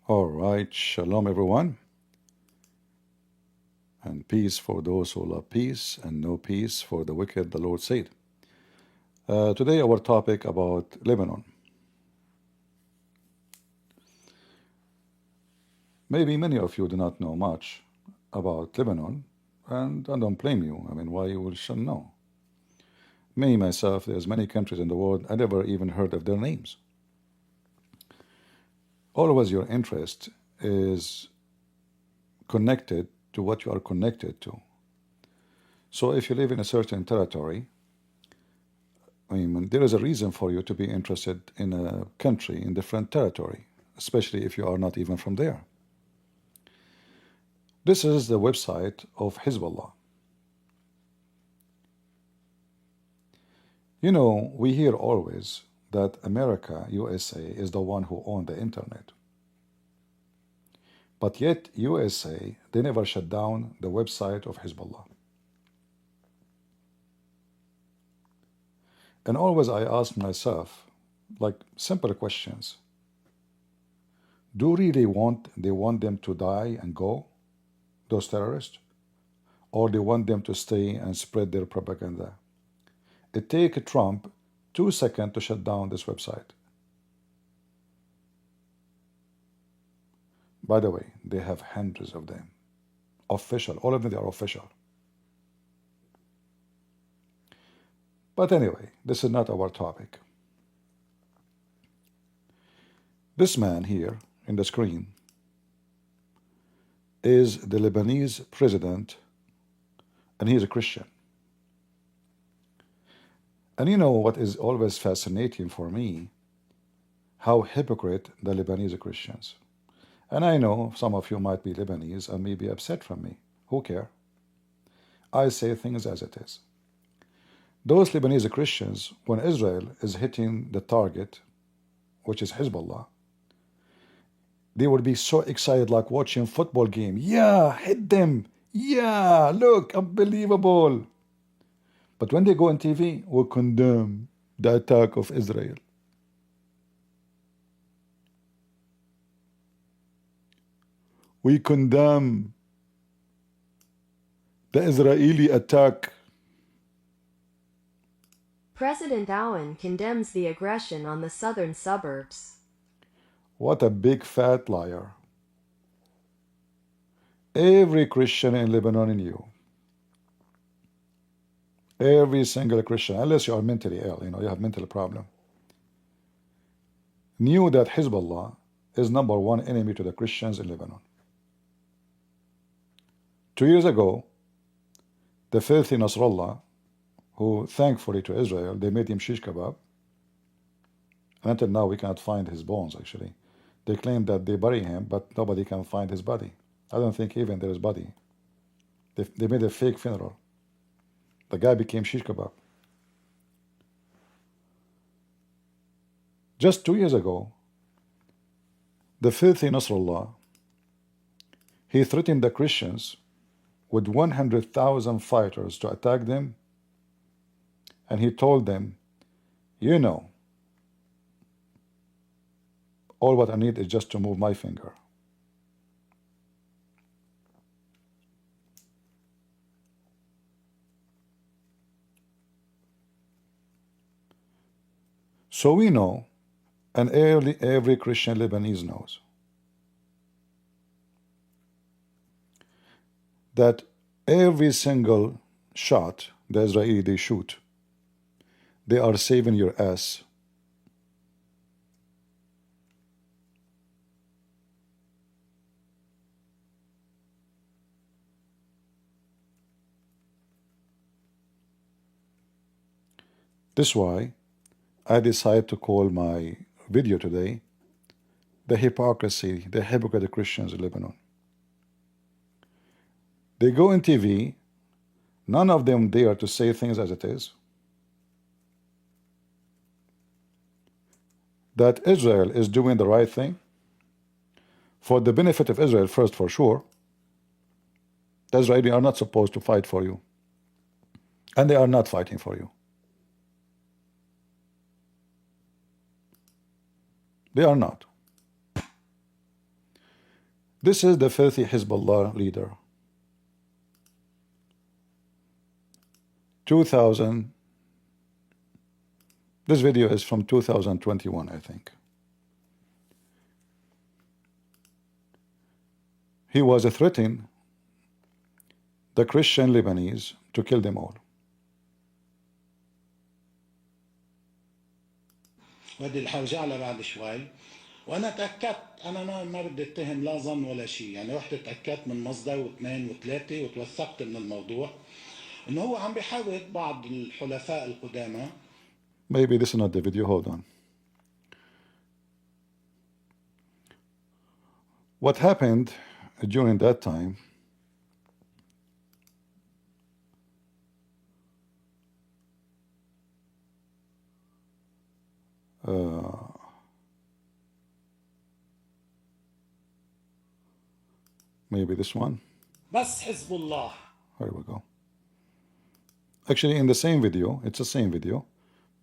All right, shalom everyone, and peace for those who love peace, and no peace for the wicked, the Lord said. Today our topic about Lebanon. Maybe many of you do not know much about Lebanon, and I don't blame you. I mean, why you should know? Me, myself, there's many countries in the world I never even heard of their names. Always your interest is connected to what you are connected to. So if you live in a certain territory, I mean, there is a reason for you to be interested in a country in different territory, especially if you are not even from there. This is the website of Hezbollah. You know, we hear always that America, USA, is the one who owned the internet. But yet, USA, they never shut down the website of Hezbollah. And always I ask myself, like, simple questions. Do really they want them to die and go, those terrorists? Or they want them to stay and spread their propaganda? It takes Trump 2 seconds to shut down this website. By the way, they have hundreds of them. Official, all of them, they are official. But anyway, this is not our topic. This man here in the screen is the Lebanese president, and he is a Christian. And you know what is always fascinating for me? How hypocrite the Lebanese Christians. And I know some of you might be Lebanese and may be upset from me. Who care? I say things as it is. Those Lebanese Christians, when Israel is hitting the target, which is Hezbollah, they would be so excited like watching football game. Yeah, hit them. Yeah, look, unbelievable. But when they go on TV, we condemn the attack of Israel. We condemn the Israeli attack. President Owen condemns the aggression on the southern suburbs. What a big fat liar. Every Christian in Lebanon knew. Every single Christian, unless you are mentally ill, you have mental problem, knew that Hezbollah is #1 enemy to the Christians in Lebanon. 2 years ago, the filthy Nasrallah, who thankfully to Israel, they made him shish kebab. And until now, we cannot find his bones, actually. They claim that they bury him, but nobody can find his body. I don't think even there is body. They made a fake funeral. The guy became shish kebab. Just 2 years ago, the filthy Nasrallah, he threatened the Christians with 100,000 fighters to attack them, and he told them, you know, all what I need is just to move my finger. So we know, and every Christian Lebanese knows, that every single shot the Israeli they shoot, they are saving your ass. This is why I decided to call my video today the hypocrisy, the hypocrite Christians in Lebanon. They go on TV, none of them dare to say things as it is, that Israel is doing the right thing for the benefit of Israel first, for sure. The Israelis are not supposed to fight for you, and they are not fighting for you. They are not. This is the filthy Hezbollah leader. 2000. This video is from 2021, I think. He was threatening the Christian Lebanese to kill them all. ودي الحرجع لها بعد شوي. وانا تاكدت، انا ما بدي اتهم لا ظن ولا شيء، يعني رحت اتاكدت من مصدر واثنين وثلاثه وتوثقت من الموضوع انه هو عم بيحاول بعض الحلفاء القدامى. Maybe this is not the video. Hold on. What happened during that time? Maybe this one. بس حزب الله. Here we go. Actually, in the same video, it's the same video,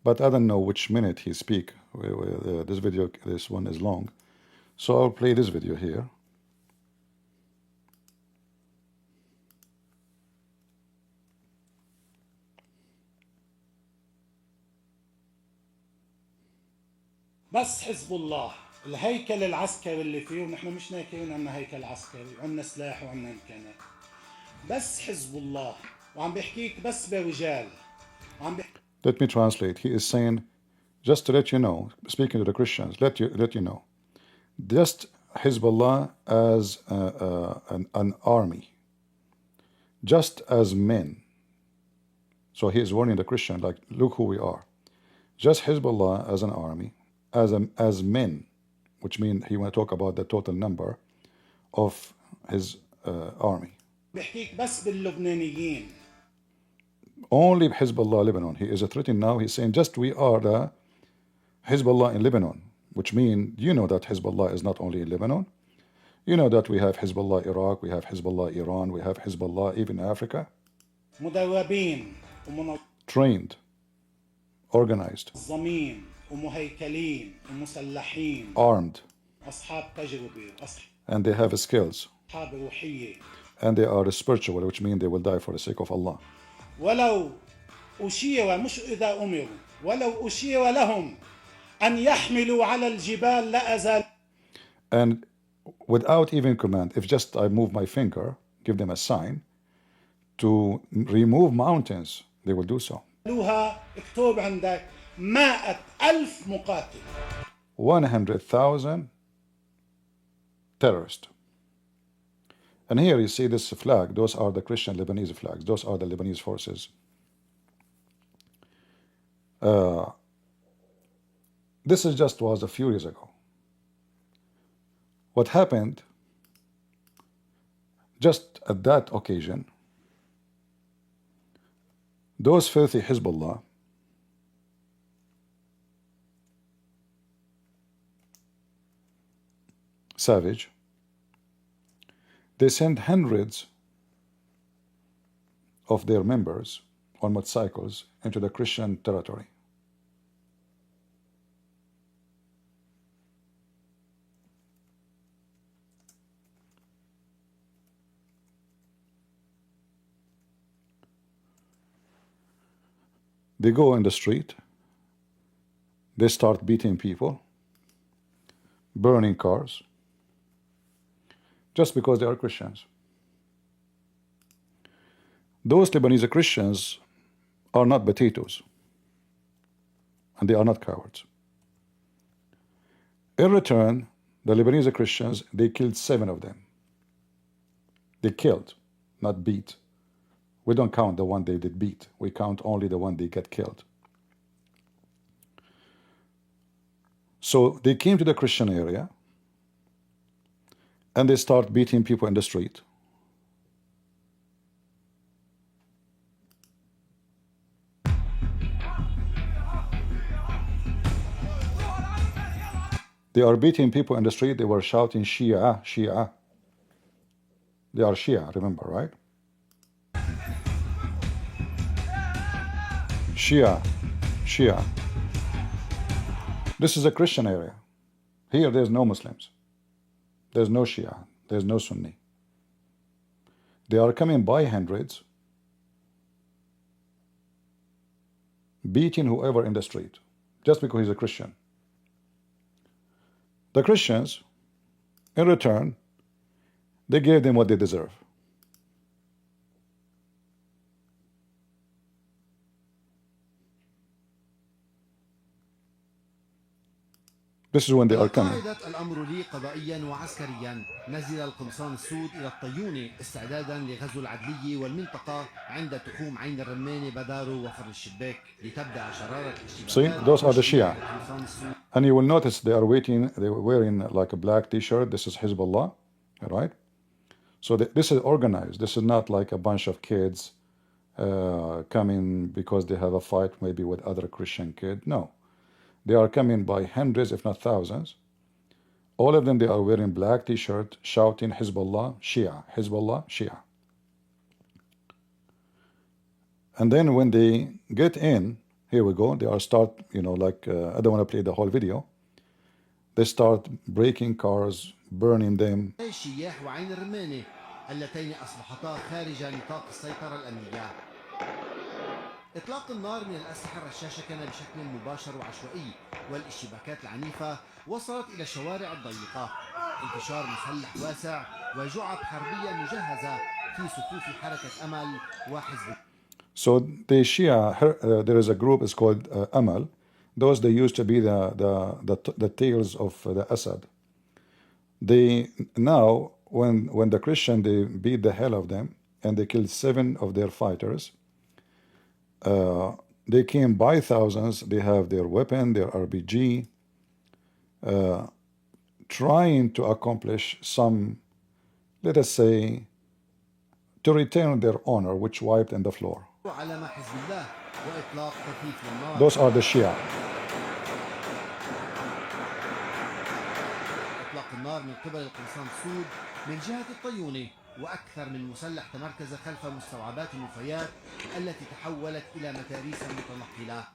but I don't know which minute he speak. This video, this one is long, so I'll play this video here. بس حزب الله الهيكل العسكري اللي فيه، ونحن مش ناكرين عنا هيكل عسكري، عنا سلاح وعنا امكانات. بس حزب الله وعم بيحكيك بس برجال. Let me translate. He is saying, just to let you know, speaking to the Christians, let you know, just Hezbollah as an army, just as men. So he is warning the Christian, like, look who we are. Just Hezbollah as an army, as men, which means he want to talk about the total number of his army. بحكيك بس باللبنانيين. Only Hezbollah Lebanon. He is threatening now. He's saying just we are the Hezbollah in Lebanon, which means you know that Hezbollah is not only in Lebanon. You know that we have Hezbollah Iraq, we have Hezbollah Iran, we have Hezbollah even Africa. مدربين Trained, organized, منظمين ومهيكلين ومسلحين. Armed. أصحاب تجربة. And they have skills. أصحاب روحية. And they are spiritual, which means they will die for the sake of Allah. ولو أشير، مش إذا أمروا، ولو أشير لهم أن يحملوا على الجبال لا أزال. And without even command, if just I move my finger, give them a sign to remove mountains, they will do so. اكتب عندك 100,000 مقاتل. 100,000 terrorists. And here you see this flag. Those are the Christian Lebanese flags. Those are the Lebanese forces. This is just was a few years ago. What happened just at that occasion, those filthy Hezbollah savage, they sent hundreds of their members on motorcycles into the Christian territory. They go in the street, they start beating people, burning cars, just because they are Christians. Those Lebanese Christians are not potatoes, and they are not cowards. In return, the Lebanese Christians, they killed 7 of them. They killed, not beat. We don't count the one they did beat. We count only the one they get killed. So they came to the Christian area, and they start beating people in the street. They are beating people in the street. They were shouting, Shia, Shia. They are Shia, remember, right? Shia, Shia. This is a Christian area. Here, there's no Muslims. There's no Shia. There's no Sunni. They are coming by hundreds, beating whoever in the street, just because he's a Christian. The Christians, in return, they gave them what they deserve. This is when they are coming. وقاعدة الأمر لي قضائيا وعسكريا نزل القمصان السود إلى الطيون استعدادا لغزو العدلية والمنطقة عند تخوم عين الرمانة بدارو وفر الشباك لتبدأ شرارة See, الاشتباكات. those are the Shia. And you will notice they are wearing like a black t-shirt. This is Hezbollah, right? So this is organized. This is not like a bunch of kids coming because they have a fight maybe with other Christian kids. No. They are coming by hundreds, if not thousands. All of them, they are wearing black t-shirt, shouting Hezbollah, Shia, Hezbollah, Shia. And then when they get in, here we go, they are start, I don't want to play the whole video. They start breaking cars, burning them. الشياح وعين الرمانة اللتين أصبحتا خارج نطاق السيطرة الأمنية. إطلاق النار من الأسلحة الرشاشة كان بشكل مباشر وعشوائي، والاشتباكات العنيفة وصلت إلى الشوارع الضيقة. انتشار مسلح واسع وجعب حربية مجهزة في صفوف حركة أمل وحزب. So the Shia, there is a group, it's called Amal. Those they used to be the tails of the Assad. They now, when the Christian, they beat the hell of them and they killed 7 of their fighters. They came by thousands. They have their weapon, their RPG, trying to accomplish some, let us say, to retain their honor, which wiped on the floor. Those are the Shia. إطلاق النار من قبل القمصان السود من جهة الطيونة، وأكثر من مسلح تمركز خلف مستوعبات النفايات التي تحولت إلى متاريس متنقلة.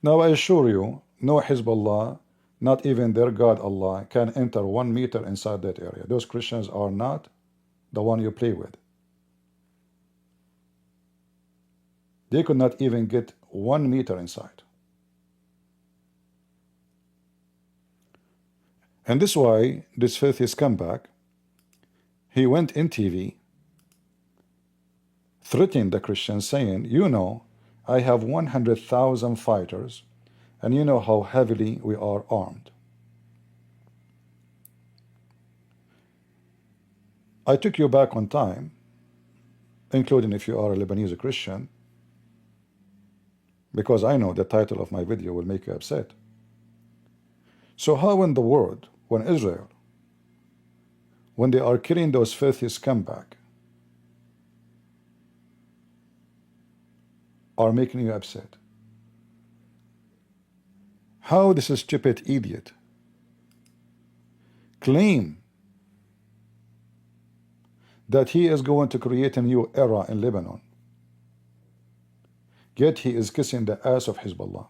Now I assure you, no Hezbollah, not even their God Allah, can enter 1 meter inside that area. Those Christians are not the one you play with. They could not even get 1 meter inside. And this is why this filthy scumbag, he went in TV, threatening the Christians, saying, I have 100,000 fighters, and you know how heavily we are armed. I took you back on time, including if you are a Lebanese Christian, because I know the title of my video will make you upset. So how in the world, when Israel, when they are killing those filthy scumbag, are making you upset? How this stupid idiot claim that he is going to create a new era in Lebanon, yet he is kissing the ass of Hezbollah.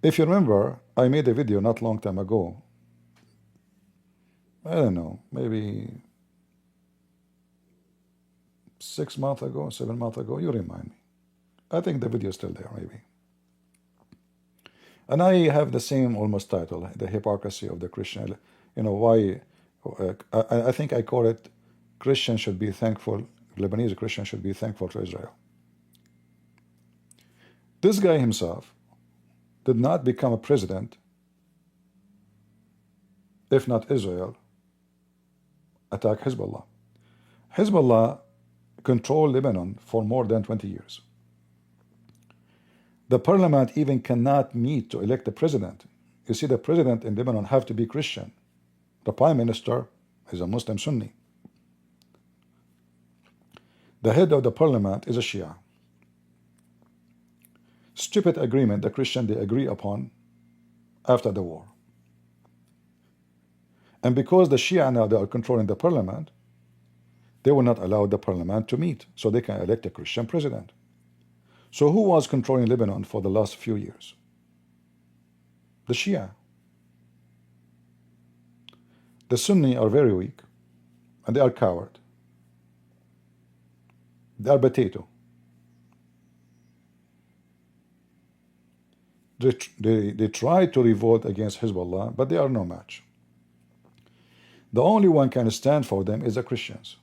If you remember, I made a video not long time ago, I don't know, maybe 6 months ago, 7 months ago, you remind me. I think the video is still there, maybe. And I have the same almost title, The Hypocrisy of the Christian. Why, I think I call it, Christians should be thankful, Lebanese Christians should be thankful to Israel. This guy himself did not become a president if not Israel attack Hezbollah. Hezbollah controlled Lebanon for more than 20 years. The parliament even cannot meet to elect a president. You see, the president in Lebanon have to be Christian. The prime minister is a Muslim Sunni. The head of the parliament is a Shia. Stupid agreement the Christian they agree upon after the war. And because the Shia now they are controlling the parliament, they will not allow the parliament to meet so they can elect a Christian president. So who was controlling Lebanon for the last few years? The Shia. The Sunni are very weak, and they are coward. They are potato. They try to revolt against Hezbollah, but they are no match. The only one can stand for them is the Christians.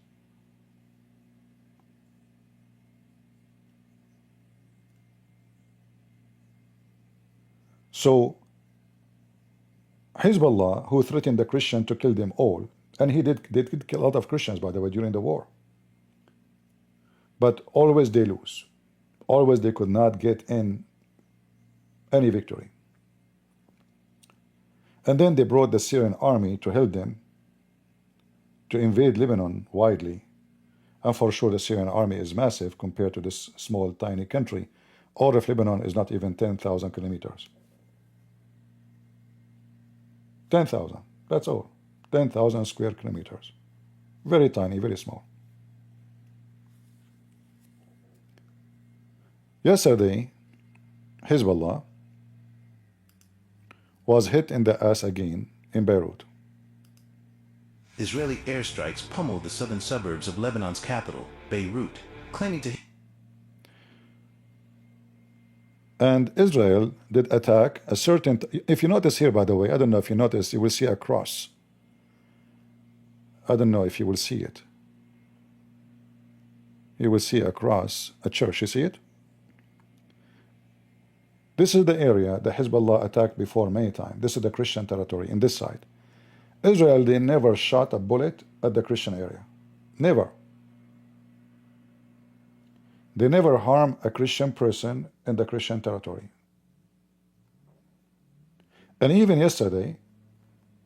So Hezbollah, who threatened the Christian to kill them all, and they did kill a lot of Christians, by the way, during the war. But always they lose. Always they could not get in any victory. And then they brought the Syrian army to help them to invade Lebanon widely. And for sure the Syrian army is massive compared to this small, tiny country. All of Lebanon is not even 10,000 kilometers. 10,000, that's all. 10,000 square kilometers. Very tiny, very small. Yesterday, Hezbollah was hit in the ass again in Beirut. Israeli airstrikes pummeled the southern suburbs of Lebanon's capital, Beirut, claiming to... And Israel did attack a certain... If you notice here, by the way, I don't know if you notice, you will see a cross. I don't know if you will see it. You will see a cross, a church, you see it? This is the area that Hezbollah attacked before many times. This is the Christian territory in this side. Israel, they never shot a bullet at the Christian area. Never. They never harm a Christian person in the Christian territory. And even yesterday,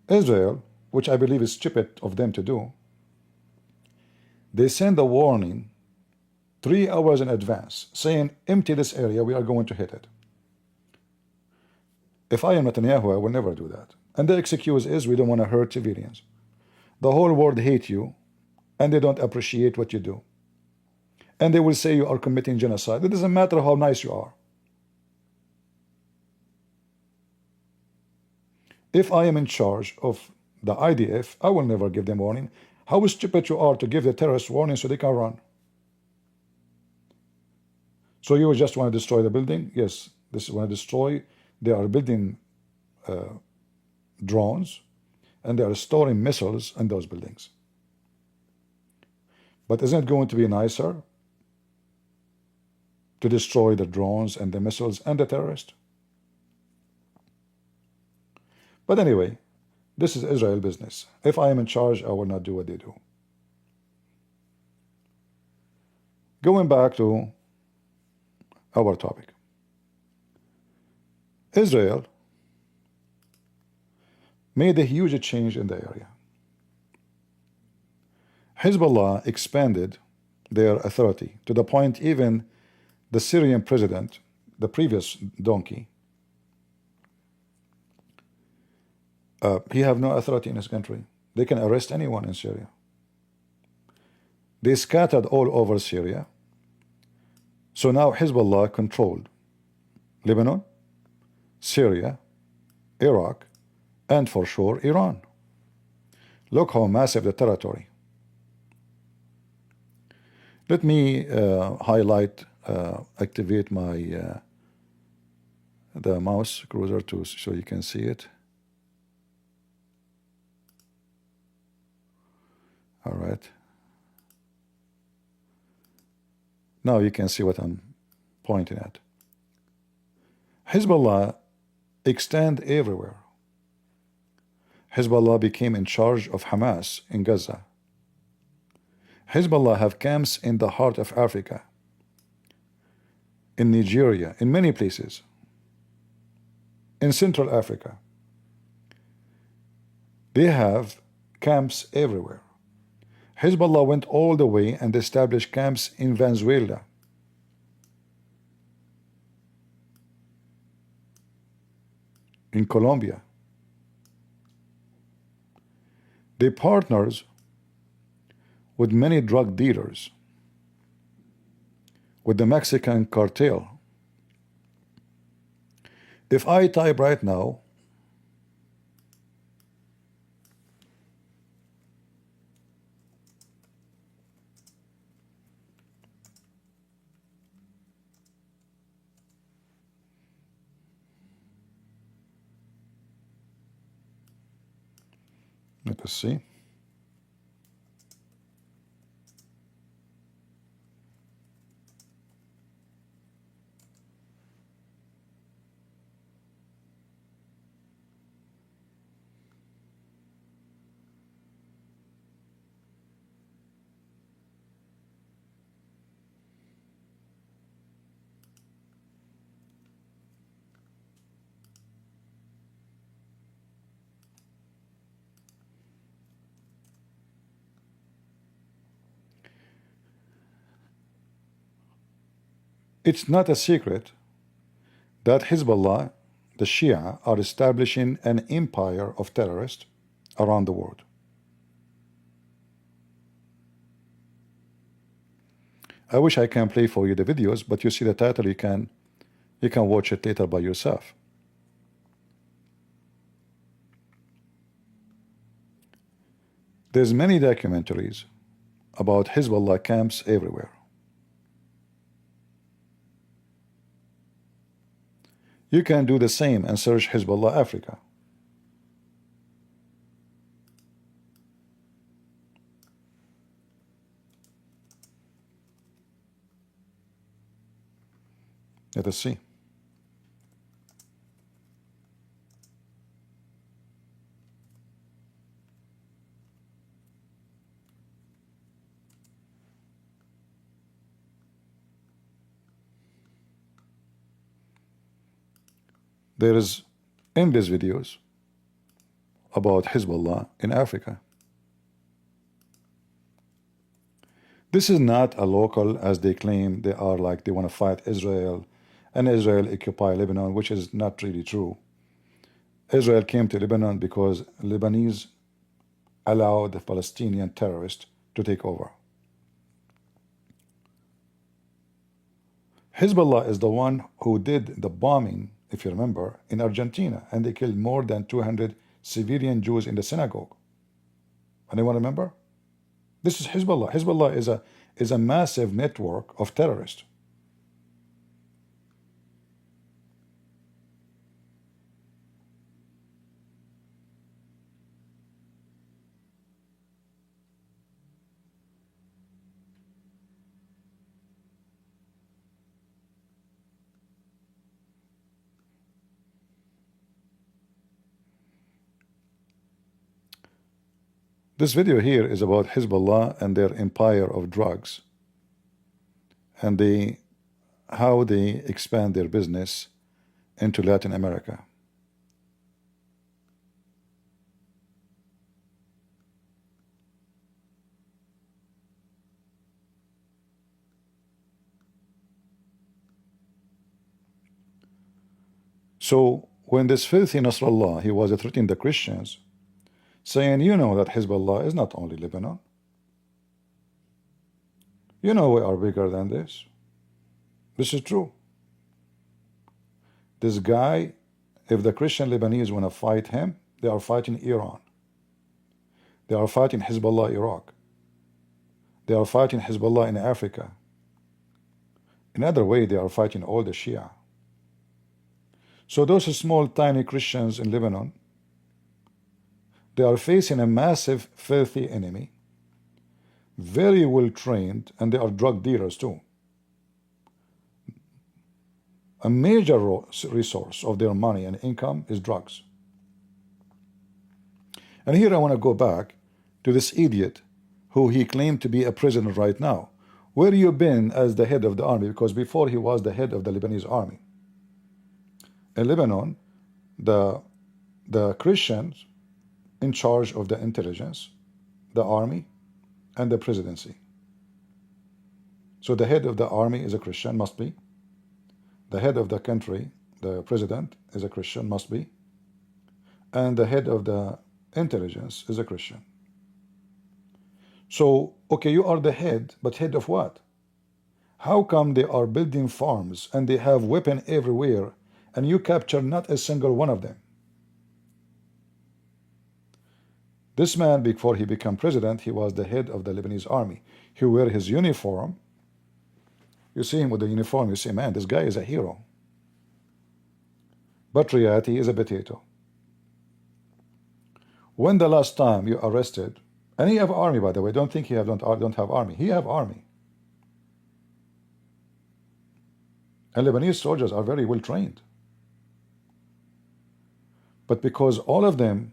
Israel, which I believe is stupid of them to do, they send a warning 3 hours in advance saying, empty this area, we are going to hit it. If I am Netanyahu, I will never do that. And the excuse is we don't want to hurt civilians. The whole world hates you, and they don't appreciate what you do. And they will say you are committing genocide. It doesn't matter how nice you are. If I am in charge of the IDF, I will never give them warning. How stupid you are to give the terrorists warning so they can run. So you just want to destroy the building? Yes, this is want to destroy. They are building drones, and they are storing missiles in those buildings. But isn't it going to be nicer to destroy the drones and the missiles and the terrorists? But anyway, this is Israel business. If I am in charge, I will not do what they do. Going back to our topic. Israel made a huge change in the area. Hezbollah expanded their authority to the point even the Syrian president, the previous donkey, he have no authority in his country. They can arrest anyone in Syria. They scattered all over Syria. So now Hezbollah controlled Lebanon, Syria, Iraq, and for sure Iran. Look how massive the territory. Let me highlight, activate my the mouse cursor to so you can see it. All right. Now you can see what I'm pointing at. Hezbollah extend everywhere. Hezbollah became in charge of Hamas in Gaza. Hezbollah have camps in the heart of Africa, in Nigeria, in many places, in Central Africa. They have camps everywhere. Hezbollah went all the way and established camps in Venezuela, in Colombia. They partners with many drug dealers, with the Mexican cartel. If I type right now Let us see. It's not a secret that Hezbollah, the Shia, are establishing an empire of terrorists around the world. I wish I can play for you the videos, but you see the title, you can watch it later by yourself. There's many documentaries about Hezbollah camps everywhere. You can do the same and search Hezbollah Africa. Let us see. There is endless videos about Hezbollah in Africa. This is not a local, as they claim they are, like they want to fight Israel and Israel occupy Lebanon, which is not really true. Israel came to Lebanon because Lebanese allowed the Palestinian terrorists to take over. Hezbollah is the one who did the bombing, if you remember, in Argentina, and they killed more than 200 civilian Jews in the synagogue. Anyone remember? This is Hezbollah. Hezbollah is a massive network of terrorists. This video here is about Hezbollah and their empire of drugs and how they expand their business into Latin America. So when this filthy Nasrallah, he was threatening the Christians, saying, you know that Hezbollah is not only Lebanon. You know we are bigger than this. This is true. This guy, if the Christian Lebanese want to fight him, they are fighting Iran. They are fighting Hezbollah Iraq. They are fighting Hezbollah in Africa. In other way, they are fighting all the Shia. So those small, tiny Christians in Lebanon, they are facing a massive, filthy enemy, very well trained, and they are drug dealers too. A major resource of their money and income is drugs. And here I want to go back to this idiot who he claimed to be a prisoner right now. Where you been as the head of the army? Because before he was the head of the Lebanese army. In Lebanon, the Christians in charge of the intelligence, the army, and the presidency. So the head of the army is a Christian, must be. The head of the country, the president, is a Christian, must be. And the head of the intelligence is a Christian. So, okay, you are the head, but head of what? How come they are building farms and they have weapons everywhere and you capture not a single one of them? This man, before he became president, he was the head of the Lebanese army. He wear his uniform. You see him with the uniform, you say, man, this guy is a hero. But reality is a potato. When the last time you arrested, and he have army, by the way, don't think he don't have army. He have army. And Lebanese soldiers are very well trained. But because all of them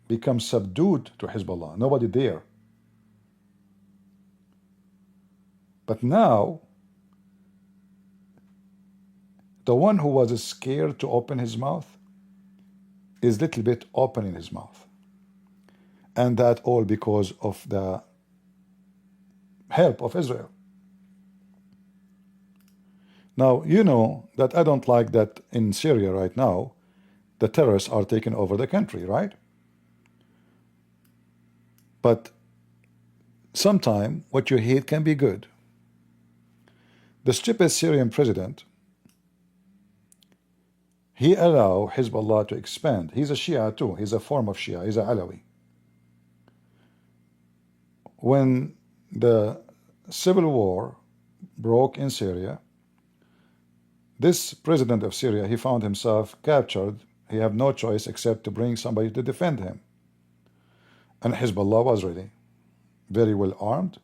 become subdued to Hezbollah, nobody there. But now, the one who was scared to open his mouth is little bit opening his mouth. And that all because of the help of Israel. Now, you know that I don't like that in Syria right now, the terrorists are taking over the country, right? But sometime what you hate can be good. The stupid Syrian president, he allowed Hezbollah to expand. He's a Shia too. He's a form of Shia. He's a Alawi. When the civil war broke in Syria, this president of Syria, he found himself captured. He had no choice except to bring somebody to defend him. And Hezbollah was ready, very well armed,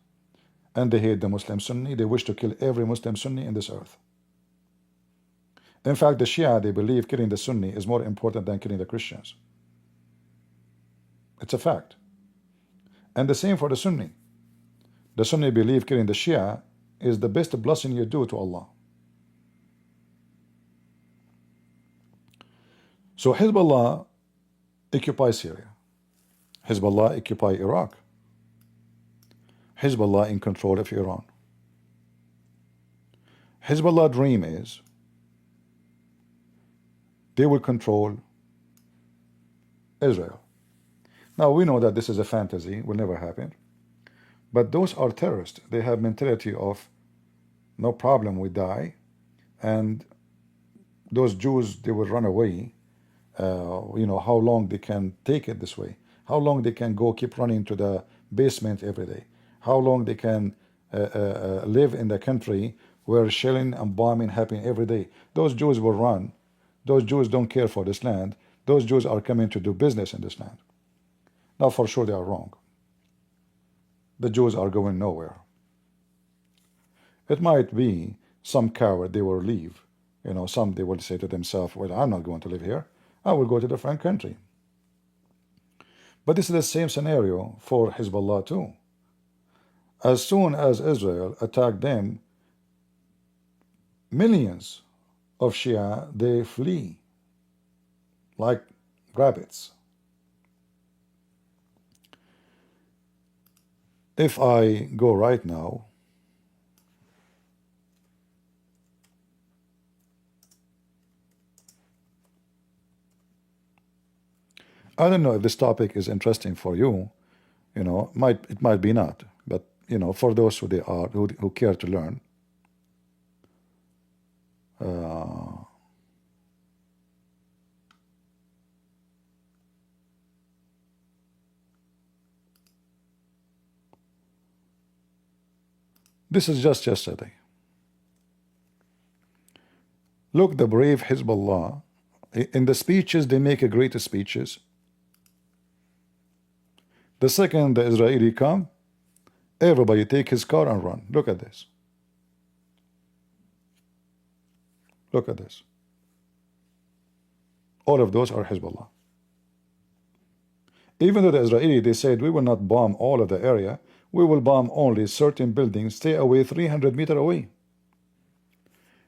and they hate the Muslim Sunni. They wish to kill every Muslim Sunni in this earth. In fact, the Shia, they believe killing the Sunni is more important than killing the Christians. It's a fact. And the same for the Sunni. The Sunni believe killing the Shia is the best blessing you do to Allah. So Hezbollah occupies Syria. Hezbollah occupy Iraq. Hezbollah in control of Iran. Hezbollah dream is they will control Israel. Now we know that this is a fantasy, will never happen. But those are terrorists. They have mentality of no problem, we die. And those Jews, they will run away. You know, how long they can take it this way. How long they can go keep running to the basement every day. How long they can live in the country where shelling and bombing happen every day. Those Jews will run. Those Jews don't care for this land. Those Jews are coming to do business in this land. Now, for sure, they are wrong. The Jews are going nowhere. It might be some coward, they will leave. You know, some they will say to themselves, well, I'm not going to live here. I will go to the different country. But this is the same scenario for Hezbollah too. As soon as Israel attacked them, millions of Shia, they flee like rabbits. If I go right now, I don't know if this topic is interesting for you. You know, it might be not, but you know, for those who who care to learn. This is just yesterday. Look, the brave Hezbollah, in the speeches, they make great speeches. The second the Israeli come, everybody take his car and run. Look at this. Look at this. All of those are Hezbollah. Even though the Israeli, they said, we will not bomb all of the area, we will bomb only certain buildings, stay away 300 meters away.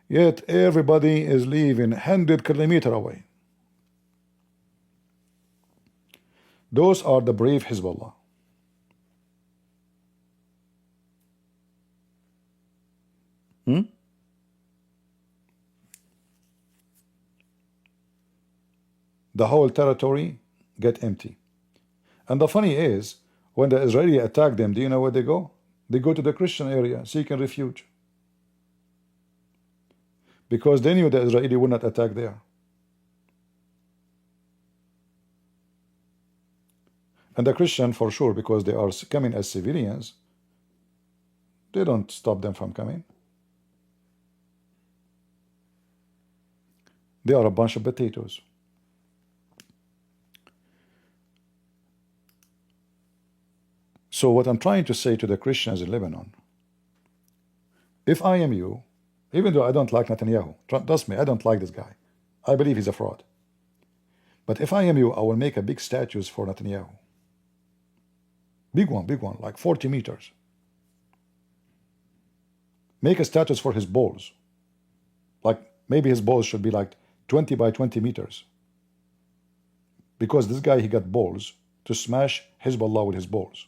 Yet everybody is leaving 100 kilometers away. Those are the brave Hezbollah. The whole territory get empty. And the funny is, when the Israeli attack them, do you know where they go? They go to the Christian area, seeking refuge. Because they knew the Israeli would not attack there. And the Christian, for sure, because they are coming as civilians, they don't stop them from coming. They are a bunch of potatoes. So what I'm trying to say to the Christians in Lebanon, if I am you, even though I don't like Netanyahu, trust me, I don't like this guy. I believe he's a fraud. But if I am you, I will make a big statues for Netanyahu. Big one, like 40 meters. Make a status for his balls. Like maybe his balls should be like 20 by 20 meters. Because this guy, he got balls to smash Hezbollah with his balls.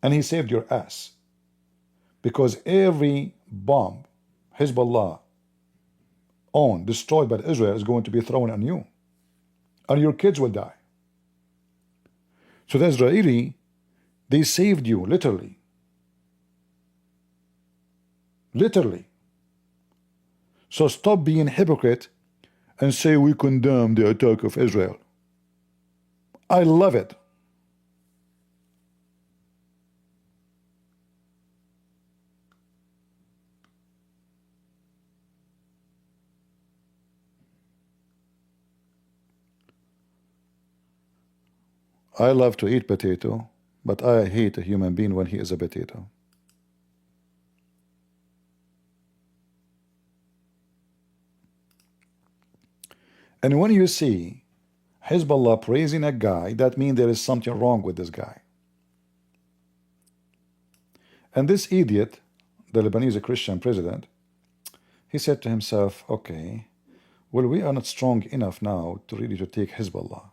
And he saved your ass. Because every bomb Hezbollah owned, destroyed by Israel, is going to be thrown on you. And your kids will die. So the Israeli, they saved you, literally. Literally. So stop being hypocrite and say we condemn the attack of Israel. I love it. I love to eat potato, but I hate a human being when he is a potato. And when you see Hezbollah praising a guy, that means there is something wrong with this guy. And this idiot, the Lebanese Christian president, he said to himself, okay, well, we are not strong enough now to really to take Hezbollah.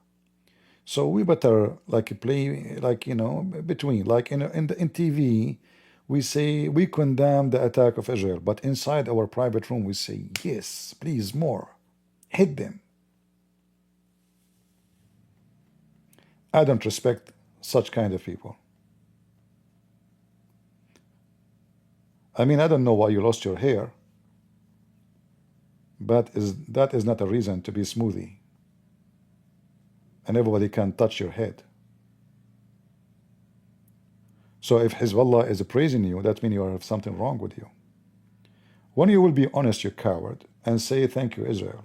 So we better like play like, you know, between, like in TV, we say we condemn the attack of Israel, but inside our private room we say, yes, please, more, hit them. I don't respect such kind of people. I mean, I don't know why you lost your hair, but that is not a reason to be smoothie. And everybody can touch your head. So if Hezbollah is praising you, that means you have something wrong with you. When you will be honest, you coward, and say thank you, Israel.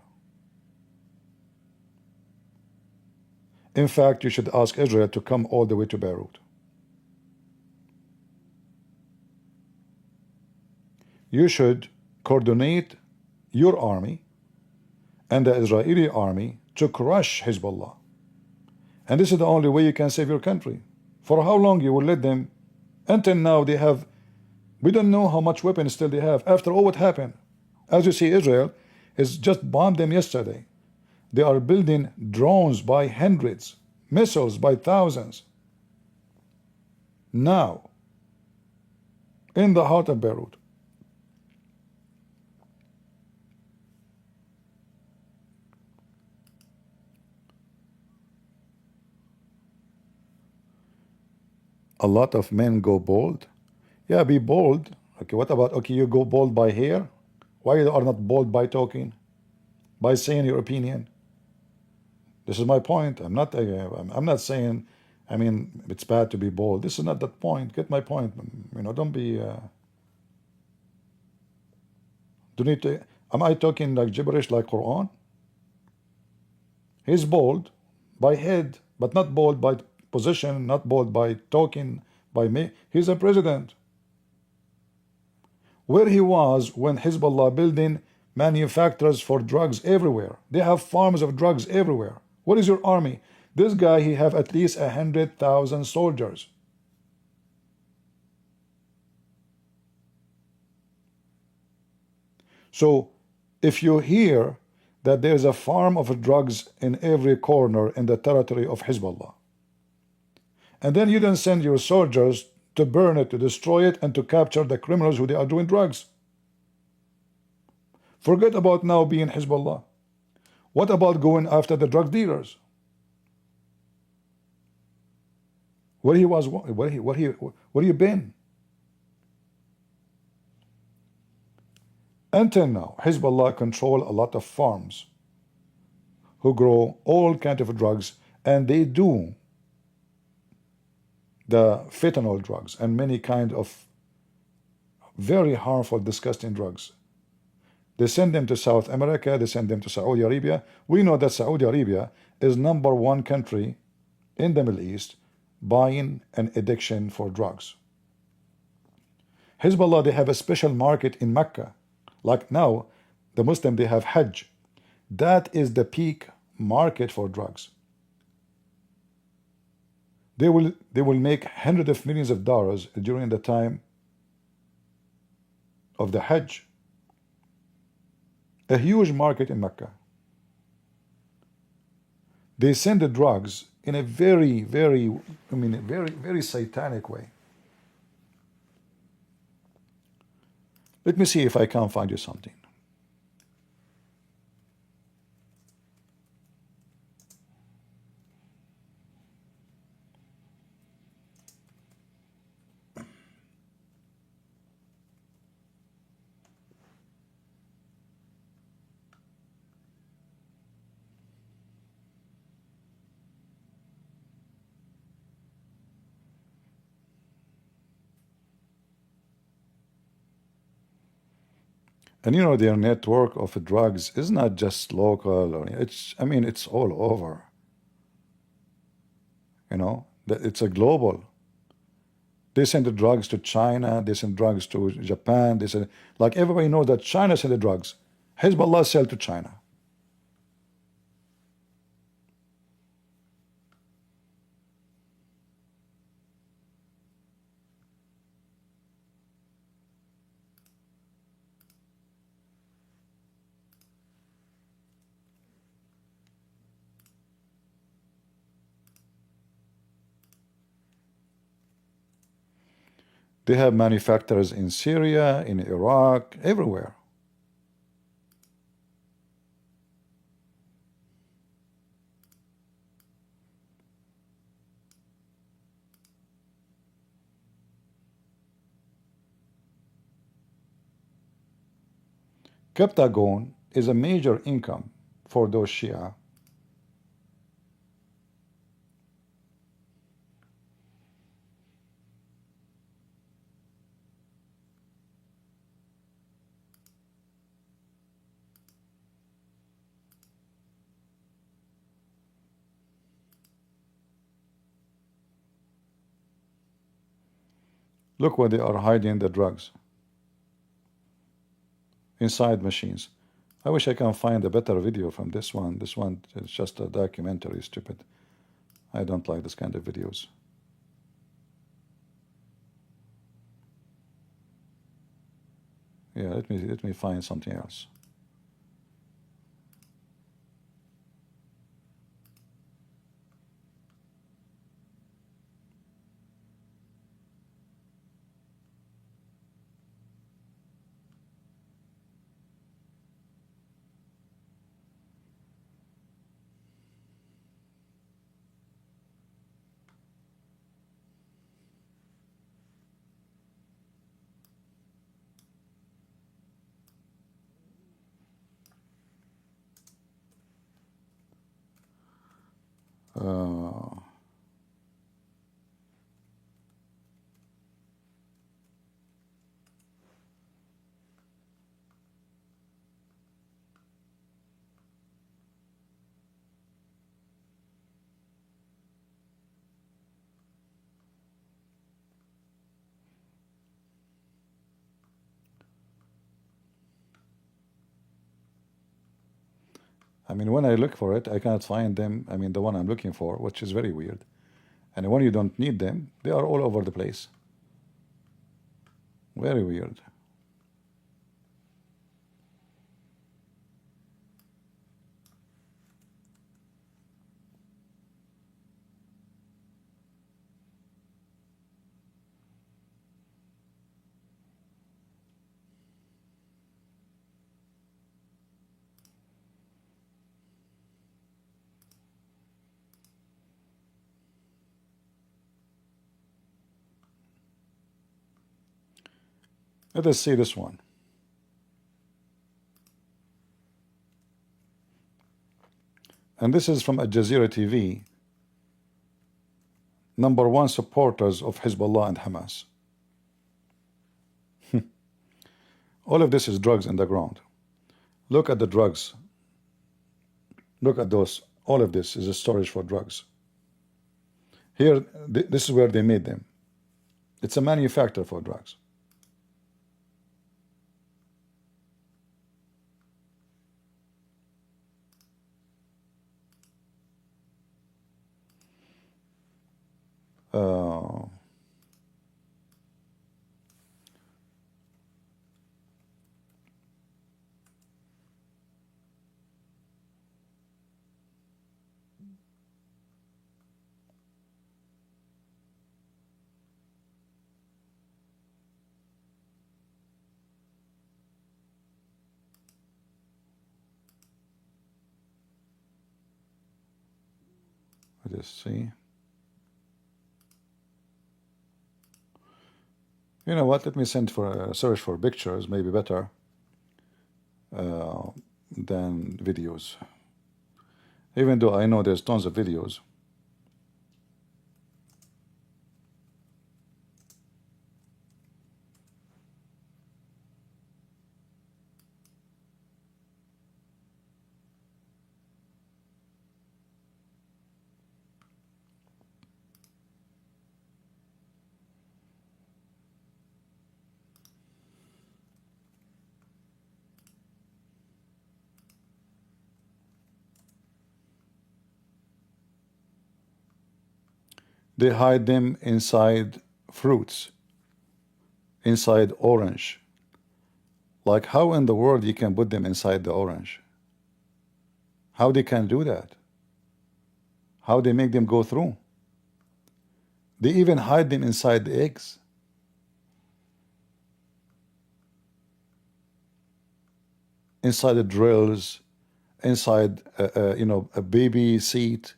In fact, you should ask Israel to come all the way to Beirut. You should coordinate your army and the Israeli army to crush Hezbollah. And this is the only way you can save your country. For how long you will let them? Until now they have, we don't know how much weapons still they have. After all what happened, as you see, Israel has just bombed them yesterday. They are building drones by hundreds, missiles by thousands. Now, in the heart of Beirut. A lot of men go bold. Yeah, be bold. Okay, what about, okay, you go bold by hair? Why you are not bold by talking? By saying your opinion? This is my point. I'm not saying, I mean, it's bad to be bold. This is not that point. Get my point. You know, don't be, do need to, am I talking like gibberish like Quran? He's bold by head, but not bold by position, not bold by talking, by me. He's a president. Where he was when Hezbollah building manufacturers for drugs everywhere. They have farms of drugs everywhere. What is your army? This guy, he have at least 100,000 soldiers. So if you hear that there's a farm of drugs in every corner in the territory of Hezbollah, and then you don't send your soldiers to burn it, to destroy it, and to capture the criminals who they are doing drugs. Forget about now being Hezbollah. What about going after the drug dealers? Where you been? Until now, Hezbollah control a lot of farms who grow all kinds of drugs, and they do the fentanyl drugs and many kind of very harmful, disgusting drugs. They send them to South America, they send them to Saudi Arabia. We know that Saudi Arabia is #1 country in the Middle East buying an addiction for drugs. Hezbollah, they have a special market in Mecca. Like now, the Muslim, they have Hajj. That is the peak market for drugs. They will make hundreds of millions of dollars during the time of the Hajj. A huge market in Mecca. They send the drugs in a very, very, very satanic way. Let me see if I can find you something. And you know, their network of drugs is not just local, or it's all over. You know, it's a global. They send the drugs to China, they send drugs to Japan, they send, like everybody knows that China send the drugs. Hezbollah sell to China. They have manufacturers in Syria, in Iraq, everywhere. Captagon is a major income for those Shia. Look where they are hiding the drugs. Inside machines. I wish I can find a better video from this one. This one is just a documentary, stupid. I don't like this kind of videos. Yeah, let me find something else. Uh, when I look for it, I cannot find them. The one I'm looking for, which is very weird. And when you don't need them, they are all over the place. Very weird. Let us see this one. And this is from Al Jazeera TV. #1 supporters of Hezbollah and Hamas. All of this is drugs in the ground. Look at the drugs. Look at those. All of this is a storage for drugs. Here, this is where they made them. It's a manufacturer for drugs. Uh, let us see. You know what? Let me send for a search for pictures, maybe better than videos. Even though I know there's tons of videos. They hide them inside fruits, inside orange. Like, how in the world you can put them inside the orange? How they can do that? How they make them go through? They even hide them inside the eggs. Inside the drills, inside, a baby seat.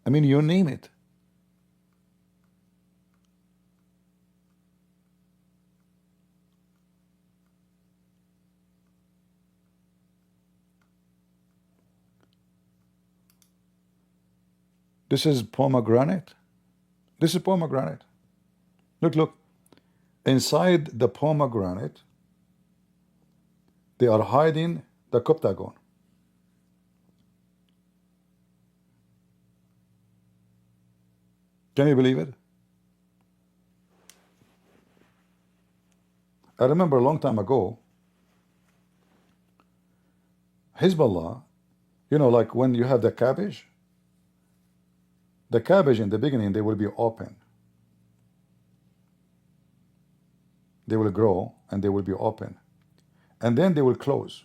I mean, you name it. This is pomegranate. This is pomegranate. Look, look. Inside the pomegranate, they are hiding the coptagon. Can you believe it? I remember a long time ago, Hezbollah, like when you have the cabbage in the beginning, they will be open. They will grow and they will be open. And then they will close.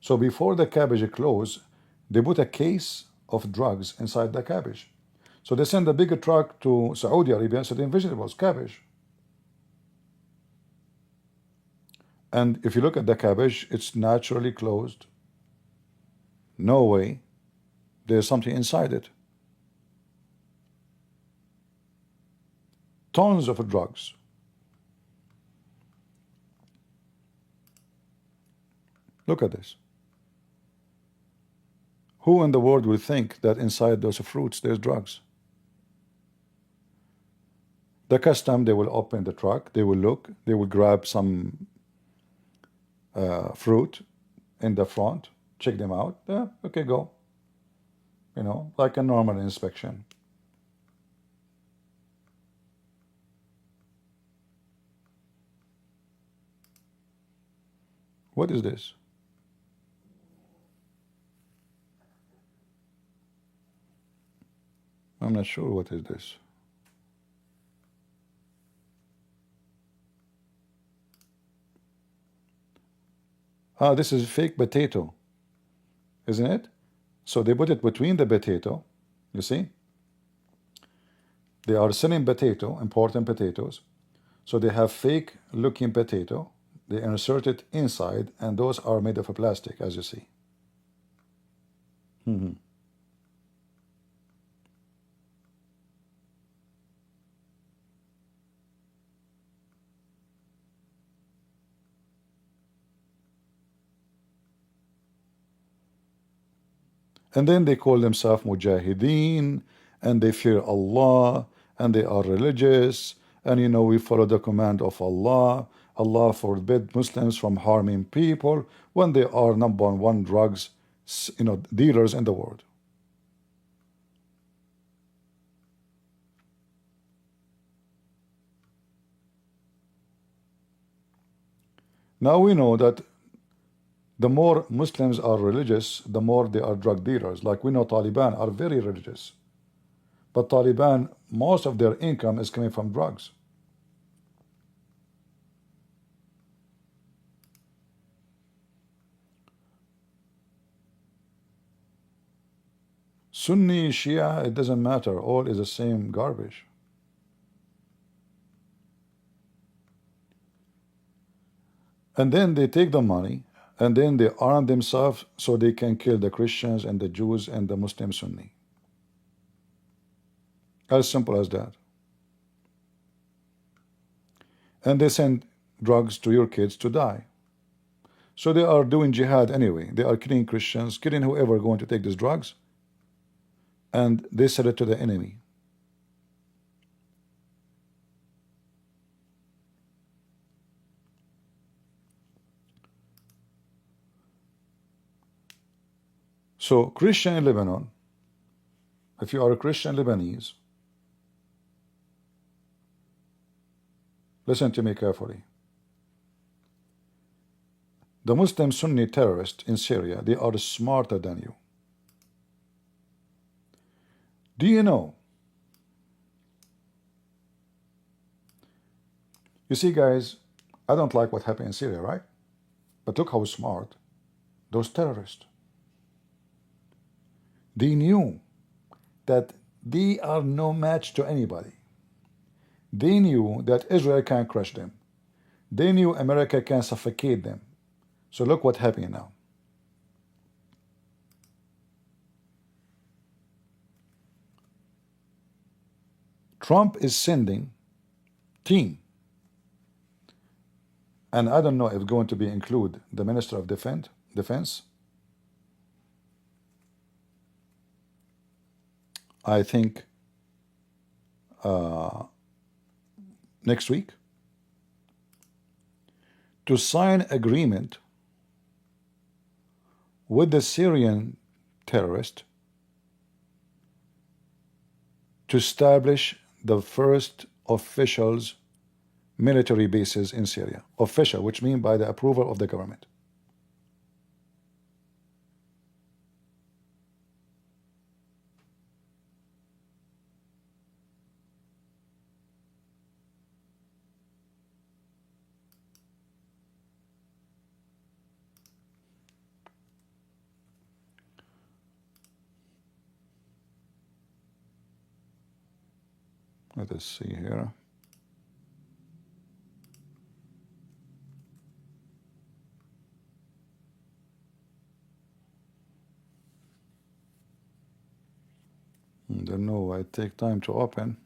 So before the cabbage close, they put a case of drugs inside the cabbage. So they send a bigger truck to Saudi Arabia selling vegetables, cabbage. And if you look at the cabbage, it's naturally closed. No way. There's something inside it. Tons of drugs. Look at this. Who in the world will think that inside those fruits there's drugs? The custom, they will open the truck, they will look, they will grab some fruit in the front, check them out. Yeah, okay, go. Like a normal inspection. What is this? I'm not sure what is this. Ah, this is fake potato, isn't it? So they put it between the potato, you see? They are selling potato, important potatoes. So they have fake looking potato. They insert it inside, and those are made of plastic, as you see. And then they call themselves mujahideen, and they fear Allah, and they are religious, and we follow the command of Allah. Allah forbid Muslims from harming people when they are number one drugs, dealers in the world. Now we know that the more Muslims are religious, the more they are drug dealers. Like we know Taliban are very religious. But Taliban, most of their income is coming from drugs. Sunni, Shia, it doesn't matter. All is the same garbage. And then they take the money and then they arm themselves so they can kill the Christians and the Jews and the Muslim Sunni. As simple as that. And they send drugs to your kids to die. So they are doing jihad anyway. They are killing Christians, killing whoever going to take these drugs, and they sell it to the enemy. So Christian in Lebanon, if you are a Christian Lebanese, listen to me carefully. The Muslim Sunni terrorists in Syria, they are smarter than you. Do you know? You see, guys, I don't like what happened in Syria, right? But look how smart those terrorists. They knew that they are no match to anybody. They knew that Israel can crush them. They knew America can suffocate them. So look what happened now. Trump is sending team, and I don't know if it's going to be include the Minister of Defense. I think next week to sign agreement with the Syrian terrorist to establish the first officials military bases in Syria. Official, which means by the approval of the government. Let us see here. I don't know, it take time to open.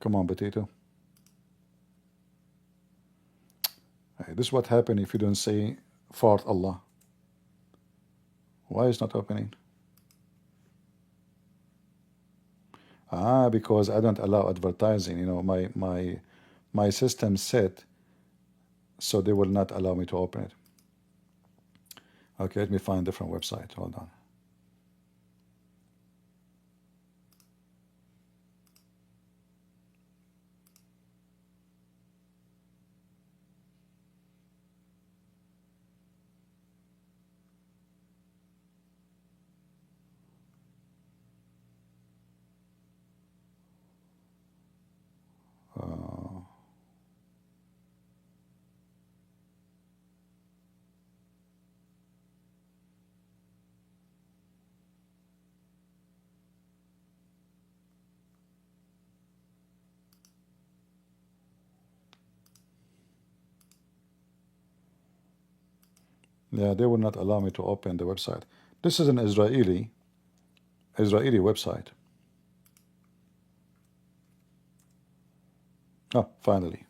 Come on, potato. Hey, this is what happened if you don't say Fart Allah. Why is not opening? Because I don't allow advertising. You know, my system set so they will not allow me to open it. Okay, let me find a different website. Hold on. Yeah, they will not allow me to open the website. This is an Israeli website. Oh, finally.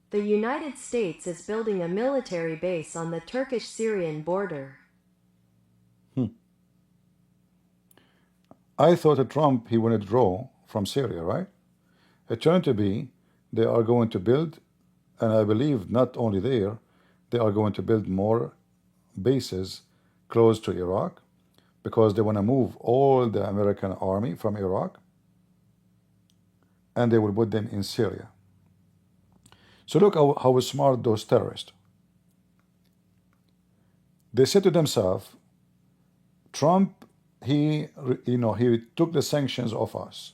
The United States is building a military base on the Turkish-Syrian border. I thought that Trump, he wanted to draw from Syria, right? It turned to be they are going to build, and I believe not only there, they are going to build more bases close to Iraq because they want to move all the American army from Iraq and they will put them in Syria. So look how smart those terrorists. They said to themselves, Trump, he took the sanctions off us.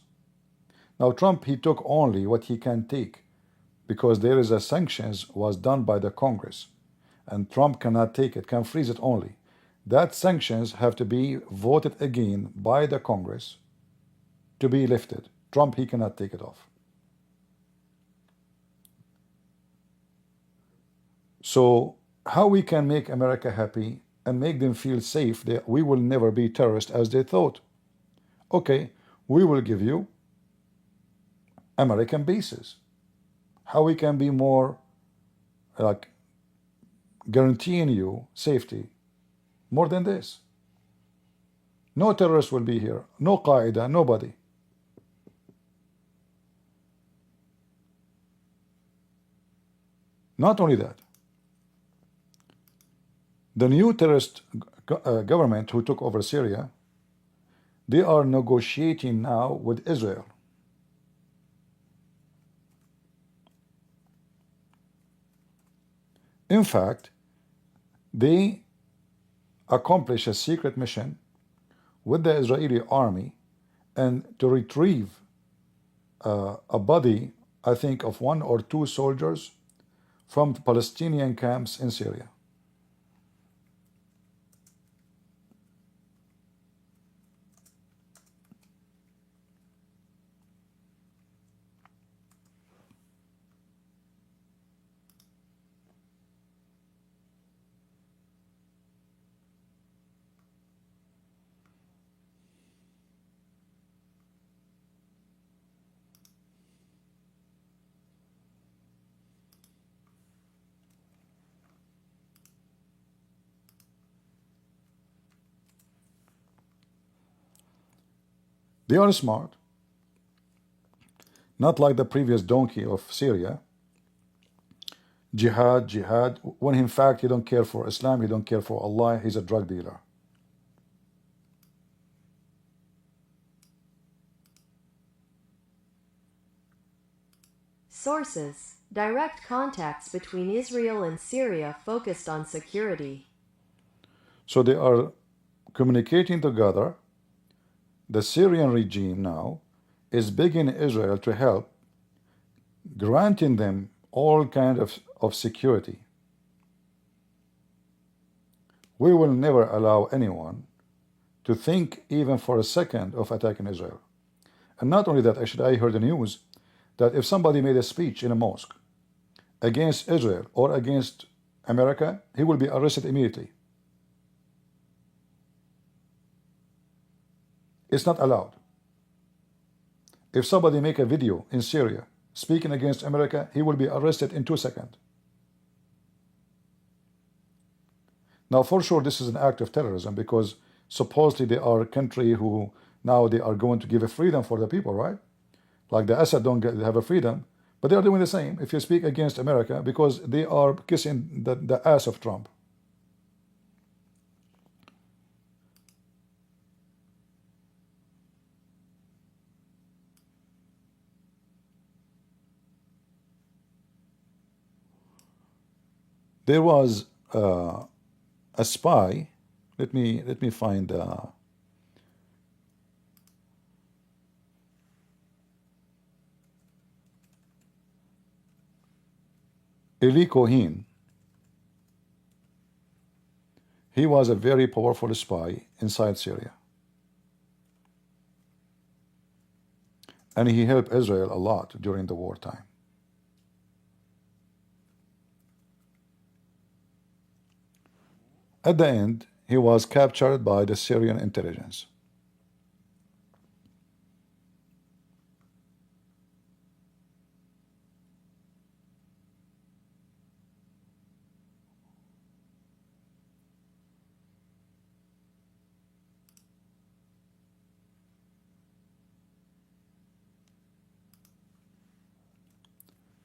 Now Trump, he took only what he can take because there is a sanctions was done by the Congress and Trump cannot take it, can freeze it only. That sanctions have to be voted again by the Congress to be lifted. Trump, he cannot take it off. So how we can make America happy and make them feel safe that we will never be terrorists as they thought? Okay, we will give you American bases. How we can be more like guaranteeing you safety more than this? No terrorists will be here, no Qaeda, nobody. Not only that, the new terrorist government who took over Syria, they are negotiating now with Israel. In fact, they accomplish a secret mission with the Israeli army and to retrieve a body, I think, of 1 or 2 soldiers from the Palestinian camps in Syria. They are smart, not like the previous donkey of Syria. Jihad, jihad, when in fact he don't care for Islam, he don't care for Allah, he's a drug dealer. Sources: direct contacts between Israel and Syria focused on security. So they are communicating together. The Syrian regime now is begging Israel to help, granting them all kind of security. We will never allow anyone to think even for a second of attacking Israel. And not only that, actually I heard the news that if somebody made a speech in a mosque against Israel or against America, he will be arrested immediately. It's not allowed. If somebody make a video in Syria speaking against America, he will be arrested in 2 seconds. Now, for sure, this is an act of terrorism because supposedly they are a country who now they are going to give a freedom for the people, right? Like the Assad don't have a freedom, but they are doing the same if you speak against America because they are kissing the ass of Trump. There was a spy. Let me find Eli Cohen. He was a very powerful spy inside Syria. And he helped Israel a lot during the wartime. At the end, he was captured by the Syrian intelligence.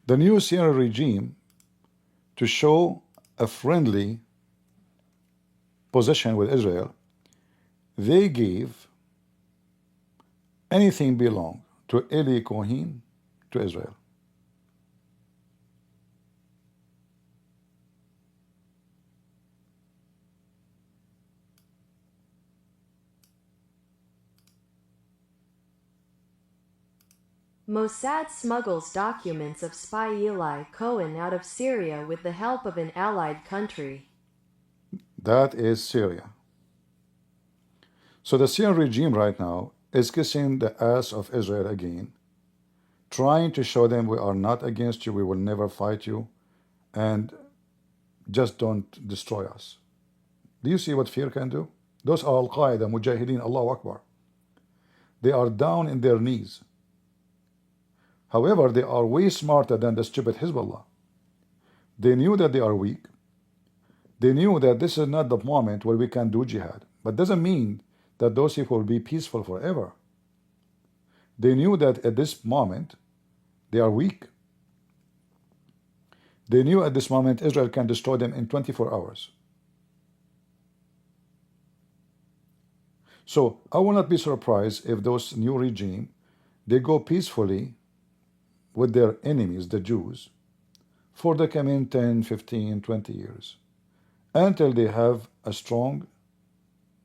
The new Syrian regime, to show a friendly possession with Israel, they gave anything belong to Eli Cohen to Israel. Mossad smuggles documents of spy Eli Cohen out of Syria with the help of an allied country. That is Syria. So the Syrian regime right now is kissing the ass of Israel again, trying to show them we are not against you, we will never fight you, and just don't destroy us. Do you see what fear can do? Those are Al-Qaeda, Mujahideen, Allahu Akbar. They are down in their knees. However, they are way smarter than the stupid Hezbollah. They knew that they are weak. They knew that this is not the moment where we can do jihad. But doesn't mean that those people will be peaceful forever. They knew that at this moment, they are weak. They knew at this moment Israel can destroy them in 24 hours. So I will not be surprised if those new regime, they go peacefully with their enemies, the Jews, for the coming 10, 15, 20 years, until they have a strong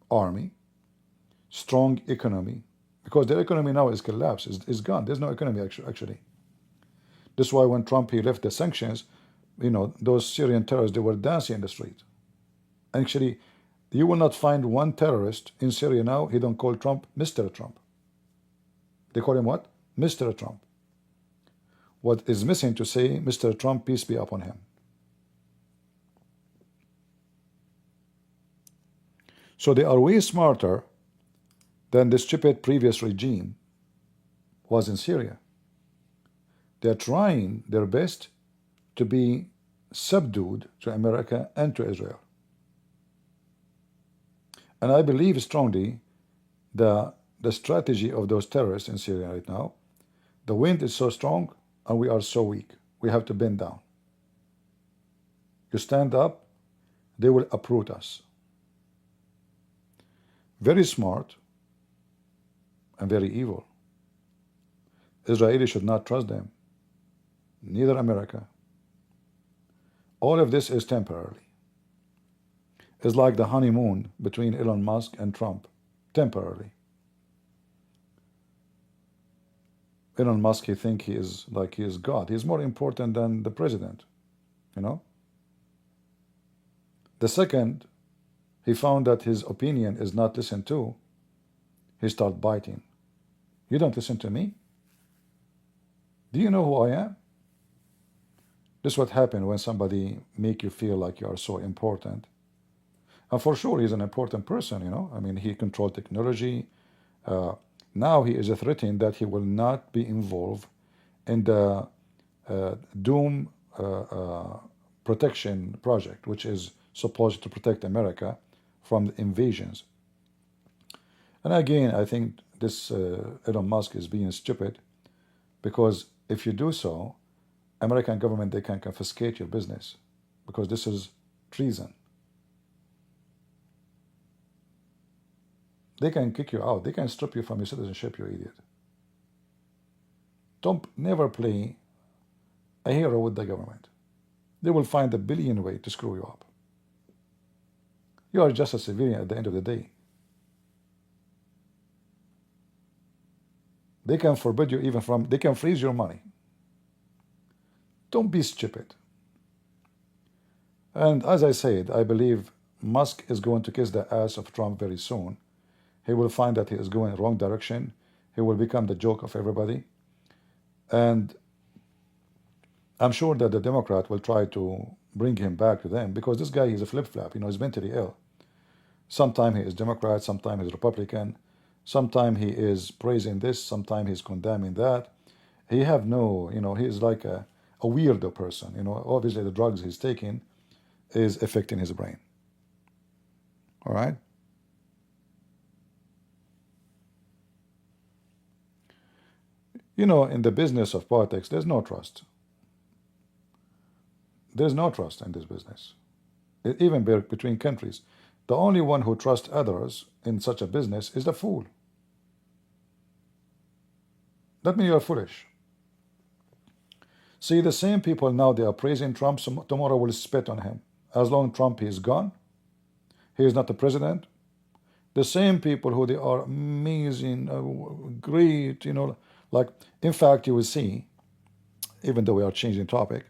army, strong economy, because their economy now is collapsed, is gone. There's no economy actually. That's why when Trump, he left the sanctions, those Syrian terrorists, they were dancing in the street. Actually, you will not find one terrorist in Syria now, he don't call Trump Mr. Trump. They call him what? Mr. Trump. What is missing to say, Mr. Trump, peace be upon him. So they are way smarter than the stupid previous regime was in Syria. They are trying their best to be subdued to America and to Israel. And I believe strongly the strategy of those terrorists in Syria right now, the wind is so strong and we are so weak. We have to bend down. You stand up, they will uproot us. Very smart and very evil. Israelis should not trust them, neither America. All of this is temporarily. It's like the honeymoon between Elon Musk and Trump, temporarily. Elon Musk, he thinks he is God. He's more important than the president, The second he found that his opinion is not listened to, he started biting. You don't listen to me? Do you know who I am? This is what happened when somebody make you feel like you are so important. And for sure, he's an important person, I mean, he controlled technology. Now he is threatening that he will not be involved in the Doom protection project, which is supposed to protect America from the invasions. And again, I think this Elon Musk is being stupid, because if you do so, American government, they can confiscate your business, because this is treason. They can kick you out. They can strip you from your citizenship, you idiot. Don't never play a hero with the government. They will find a billion way to screw you up. You are just a civilian at the end of the day. They can forbid you even from, they can freeze your money. Don't be stupid. And as I said, I believe Musk is going to kiss the ass of Trump very soon. He will find that he is going in the wrong direction. He will become the joke of everybody. And I'm sure that the Democrat will try to bring him back to them, because this guy is a flip-flop. He's mentally ill. Sometimes he is Democrat, sometimes he's Republican, sometimes he is praising this, sometimes he's condemning that. He have no, he is like a weirdo person. Obviously the drugs he's taking is affecting his brain. All right? In the business of politics, there's no trust. There's no trust in this business, even between countries. The only one who trusts others in such a business is the fool. That means you're foolish. See, the same people now, they are praising Trump, so tomorrow will spit on him. As long as Trump is gone, he is not the president. The same people who they are amazing, great, like, in fact, you will see, even though we are changing topic,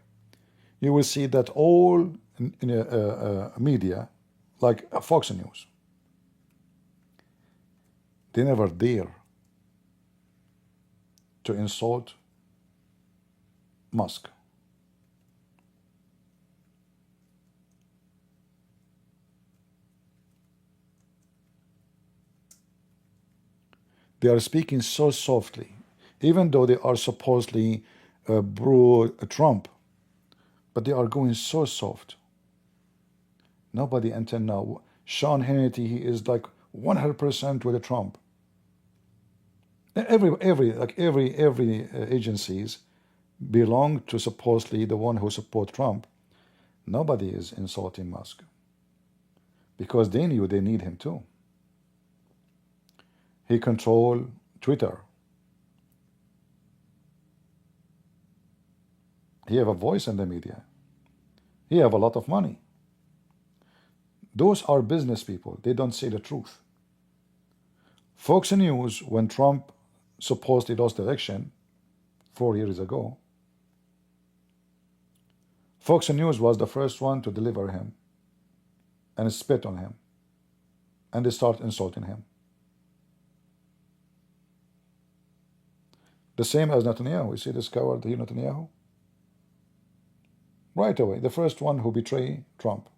you will see that all media, like Fox News, they never dare to insult Musk. They are speaking so softly, even though they are supposedly pro-Trump, but they are going so soft. Nobody until now. Sean Hannity, he is like 100% with Trump. Every agencies belong to supposedly the one who support Trump. Nobody is insulting Musk because they knew they need him too. He control Twitter. He have a voice in the media. He have a lot of money. Those are business people. They don't say the truth. Fox News, when Trump supposedly lost the election 4 years ago, Fox News was the first one to deliver him and spit on him. And they start insulting him. The same as Netanyahu. You see this coward here, Netanyahu? Right away, the first one who betrayed Trump.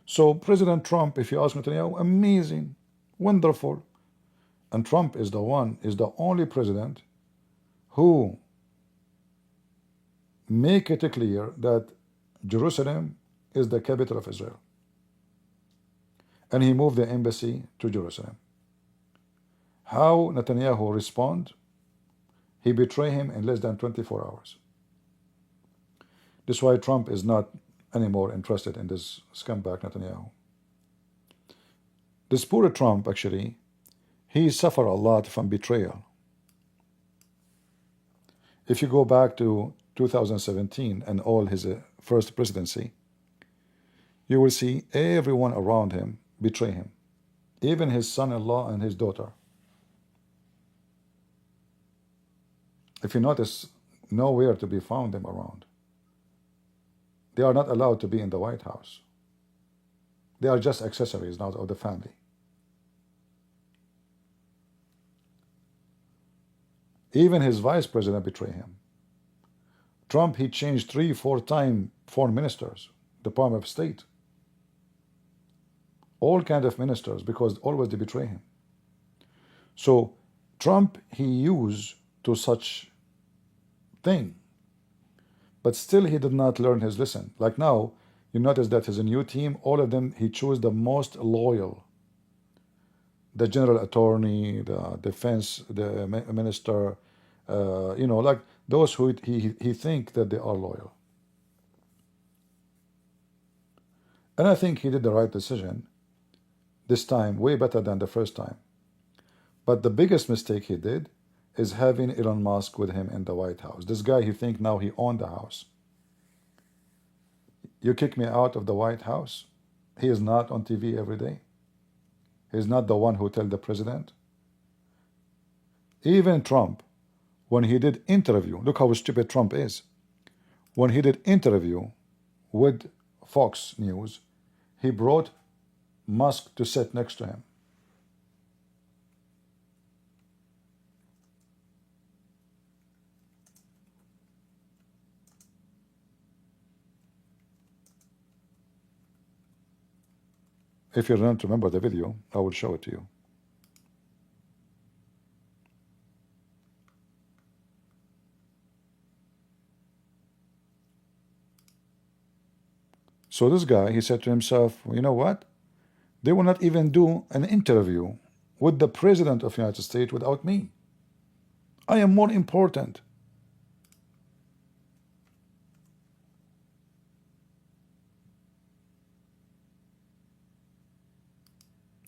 So President Trump, if you ask Netanyahu, amazing, wonderful. And Trump is the only president who make it clear that Jerusalem is the capital of Israel. And he moved the embassy to Jerusalem. How Netanyahu respond? He betrayed him in less than 24 hours. This is why Trump is not anymore interested in this scumbag Netanyahu. This poor Trump, actually, he suffered a lot from betrayal. If you go back to 2017 and all his first presidency, you will see everyone around him betray him, even his son-in-law and his daughter. If you notice, nowhere to be found them around. They are not allowed to be in the White House. They are just accessories now of the family. Even his vice president betrayed him. Trump, he changed 3-4 times foreign ministers, Department of State. All kind of ministers, because always they betray him. So Trump, he used to such thing, but still he did not learn his lesson. Like now, you notice that his new team, all of them, he chose the most loyal. The general attorney, the defense, the minister, like those who he think that they are loyal. And I think he did the right decision this time, way better than the first time. But the biggest mistake he did is having Elon Musk with him in the White House. This guy, he think now he owned the house. You kick me out of the White House? He is not on TV every day. He's not the one who tell the president. Even Trump, when he did interview, look how stupid Trump is. When he did interview with Fox News, he brought Musk to sit next to him. If you don't remember the video, I will show it to you. So this guy, he said to himself, well, you know what? They will not even do an interview with the President of the United States without me. I am more important.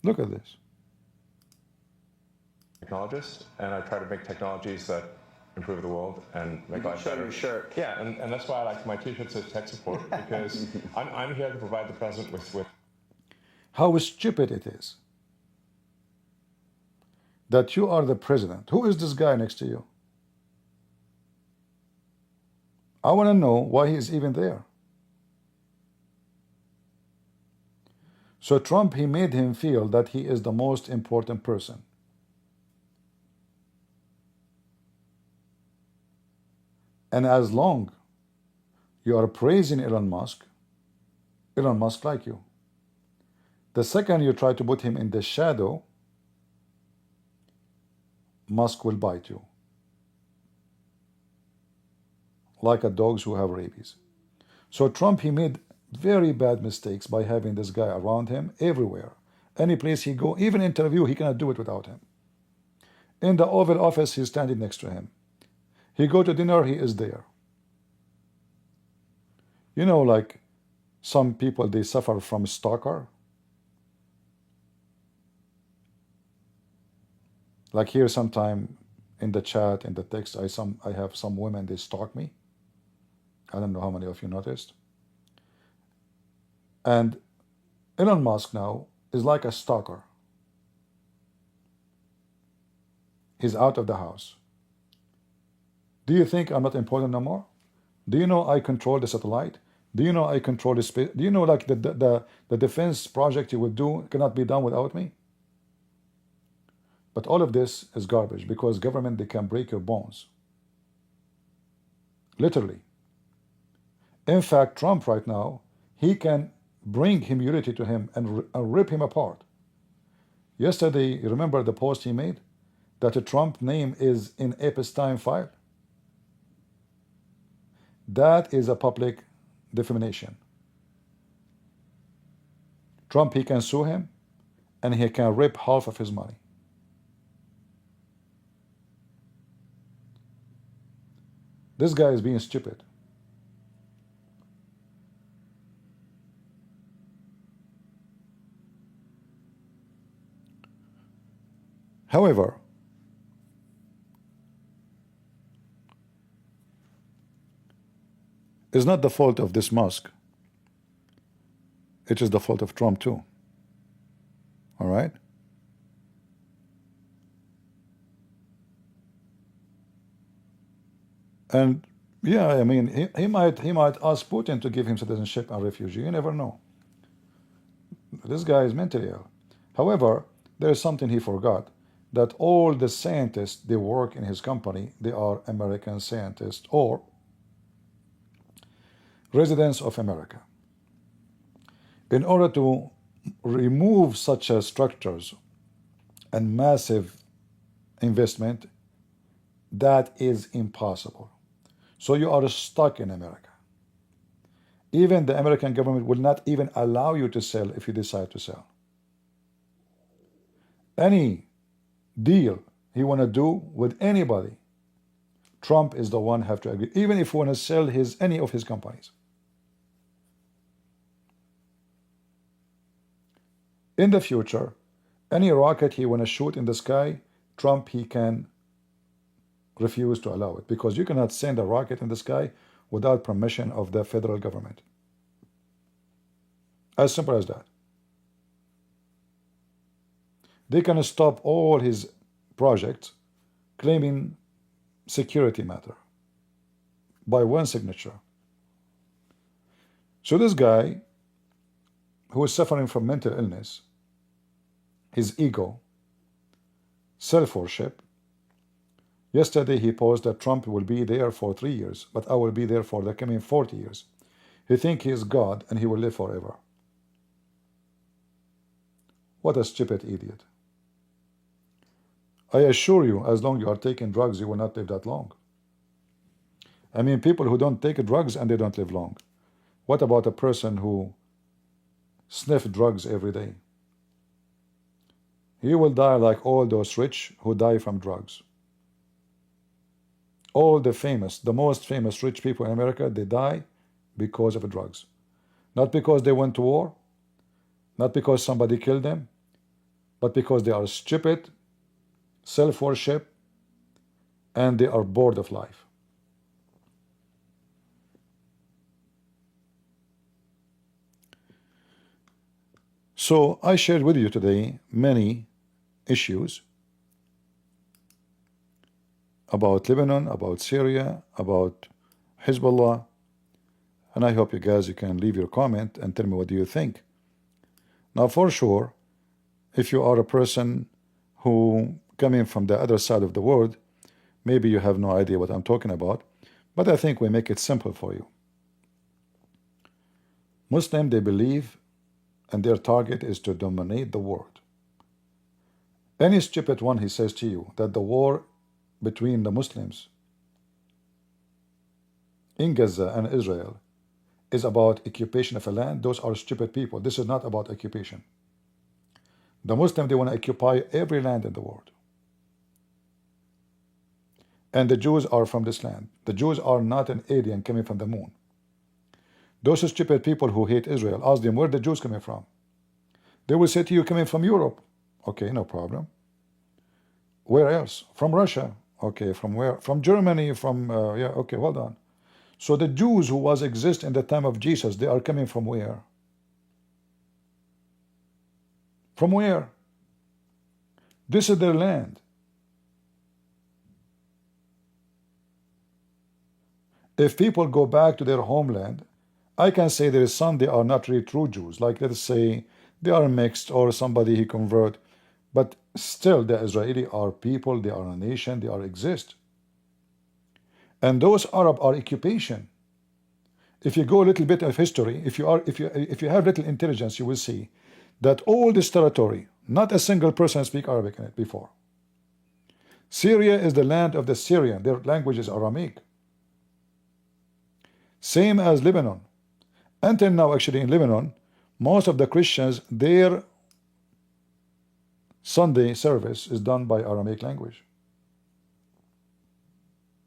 Look at this. Technologist, and I try to make technologies that improve the world and make life better. Your shirt. Yeah, and that's why I like my T-shirt says tech support, because I'm here to provide the president with How stupid it is that you are the president. Who is this guy next to you? I want to know why he is even there. So Trump, he made him feel that he is the most important person. And as long you are praising Elon Musk like you. The second you try to put him in the shadow, Musk will bite you. Like a dogs who have rabies. So Trump, he made very bad mistakes by having this guy around him everywhere. Any place he go, even interview, he cannot do it without him. In the Oval Office, he's standing next to him. He go to dinner, he is there. You know, like some people, they suffer from stalker. Like here sometime in the chat, in the text, I have some women, they stalk me. I don't know how many of you noticed. And Elon Musk now is like a stalker. He's out of the house. Do you think I'm not important no more? Do you know I control the satellite? Do you know I control the space? Do you know like the defense project you will do cannot be done without me? But all of this is garbage because government, they can break your bones. Literally. In fact, Trump right now, he can bring humility to him and rip him apart. Yesterday, you remember the post he made? That a Trump name is in Epstein file? That is a public defamation. Trump, he can sue him and he can rip half of his money. This guy is being stupid. However, it's not the fault of this Musk. It is the fault of Trump too. All right? And yeah, I mean, he might ask Putin to give him citizenship and refugee. You never know. This guy is mentally ill. However, there is something he forgot, that all the scientists, they work in his company, they are American scientists or residents of America. In order to remove such structures and massive investment, that is impossible. So you are stuck in America. Even the American government will not even allow you to sell if you decide to sell. Any deal he want to do with anybody, Trump is the one have to agree, even if he want to sell any of his companies. In the future, any rocket he want to shoot in the sky, Trump, he can refuse to allow it because you cannot send a rocket in the sky without permission of the federal government. As simple as that. They can stop all his projects claiming security matter by one signature. So this guy who is suffering from mental illness, his ego, self-worship, yesterday he posed that Trump will be there for 3 years, but I will be there for the coming 40 years. He thinks he is God and he will live forever. What a stupid idiot. I assure you, as long as you are taking drugs, you will not live that long. I mean, people who don't take drugs and they don't live long. What about a person who sniffs drugs every day? He will die like all those rich who die from drugs. All the most famous rich people in America, they die because of drugs. Not because they went to war, not because somebody killed them, but because they are stupid, self-worship, and they are bored of life. So I shared with you today many issues about Lebanon, about Syria, about Hezbollah, and I hope you guys can leave your comment and tell me what do you think. Now, for sure, if you are a person who coming from the other side of the world, maybe you have no idea what I'm talking about, but I think we make it simple for you. Muslim, they believe, and their target is to dominate the world. Any stupid one, he says to you, that the war between the Muslims in Gaza and Israel is about occupation of a land, those are stupid people. This is not about occupation. The Muslims, they want to occupy every land in the world. And the Jews are from this land. The Jews are not an alien coming from the moon. Those stupid people who hate Israel, ask them where the Jews coming from. They will say to you, coming from Europe. Okay, no problem. Where else? From Russia. Okay, from where? From Germany, from, yeah, okay, hold on. So the Jews who was exist in the time of Jesus, they are coming from where? From where? This is their land. If people go back to their homeland, I can say there is some they are not really true Jews. Like let's say they are mixed or somebody he convert, but still the Israeli are people, they are a nation, they are exist. And those Arab are occupation. If you go a little bit of history, if you have little intelligence, you will see that all this territory, not a single person speak Arabic in it before. Syria is the land of the Syrian. Their language is Aramaic. Same as Lebanon. Until now, actually, in Lebanon, most of the Christians, their Sunday service is done by Aramaic language.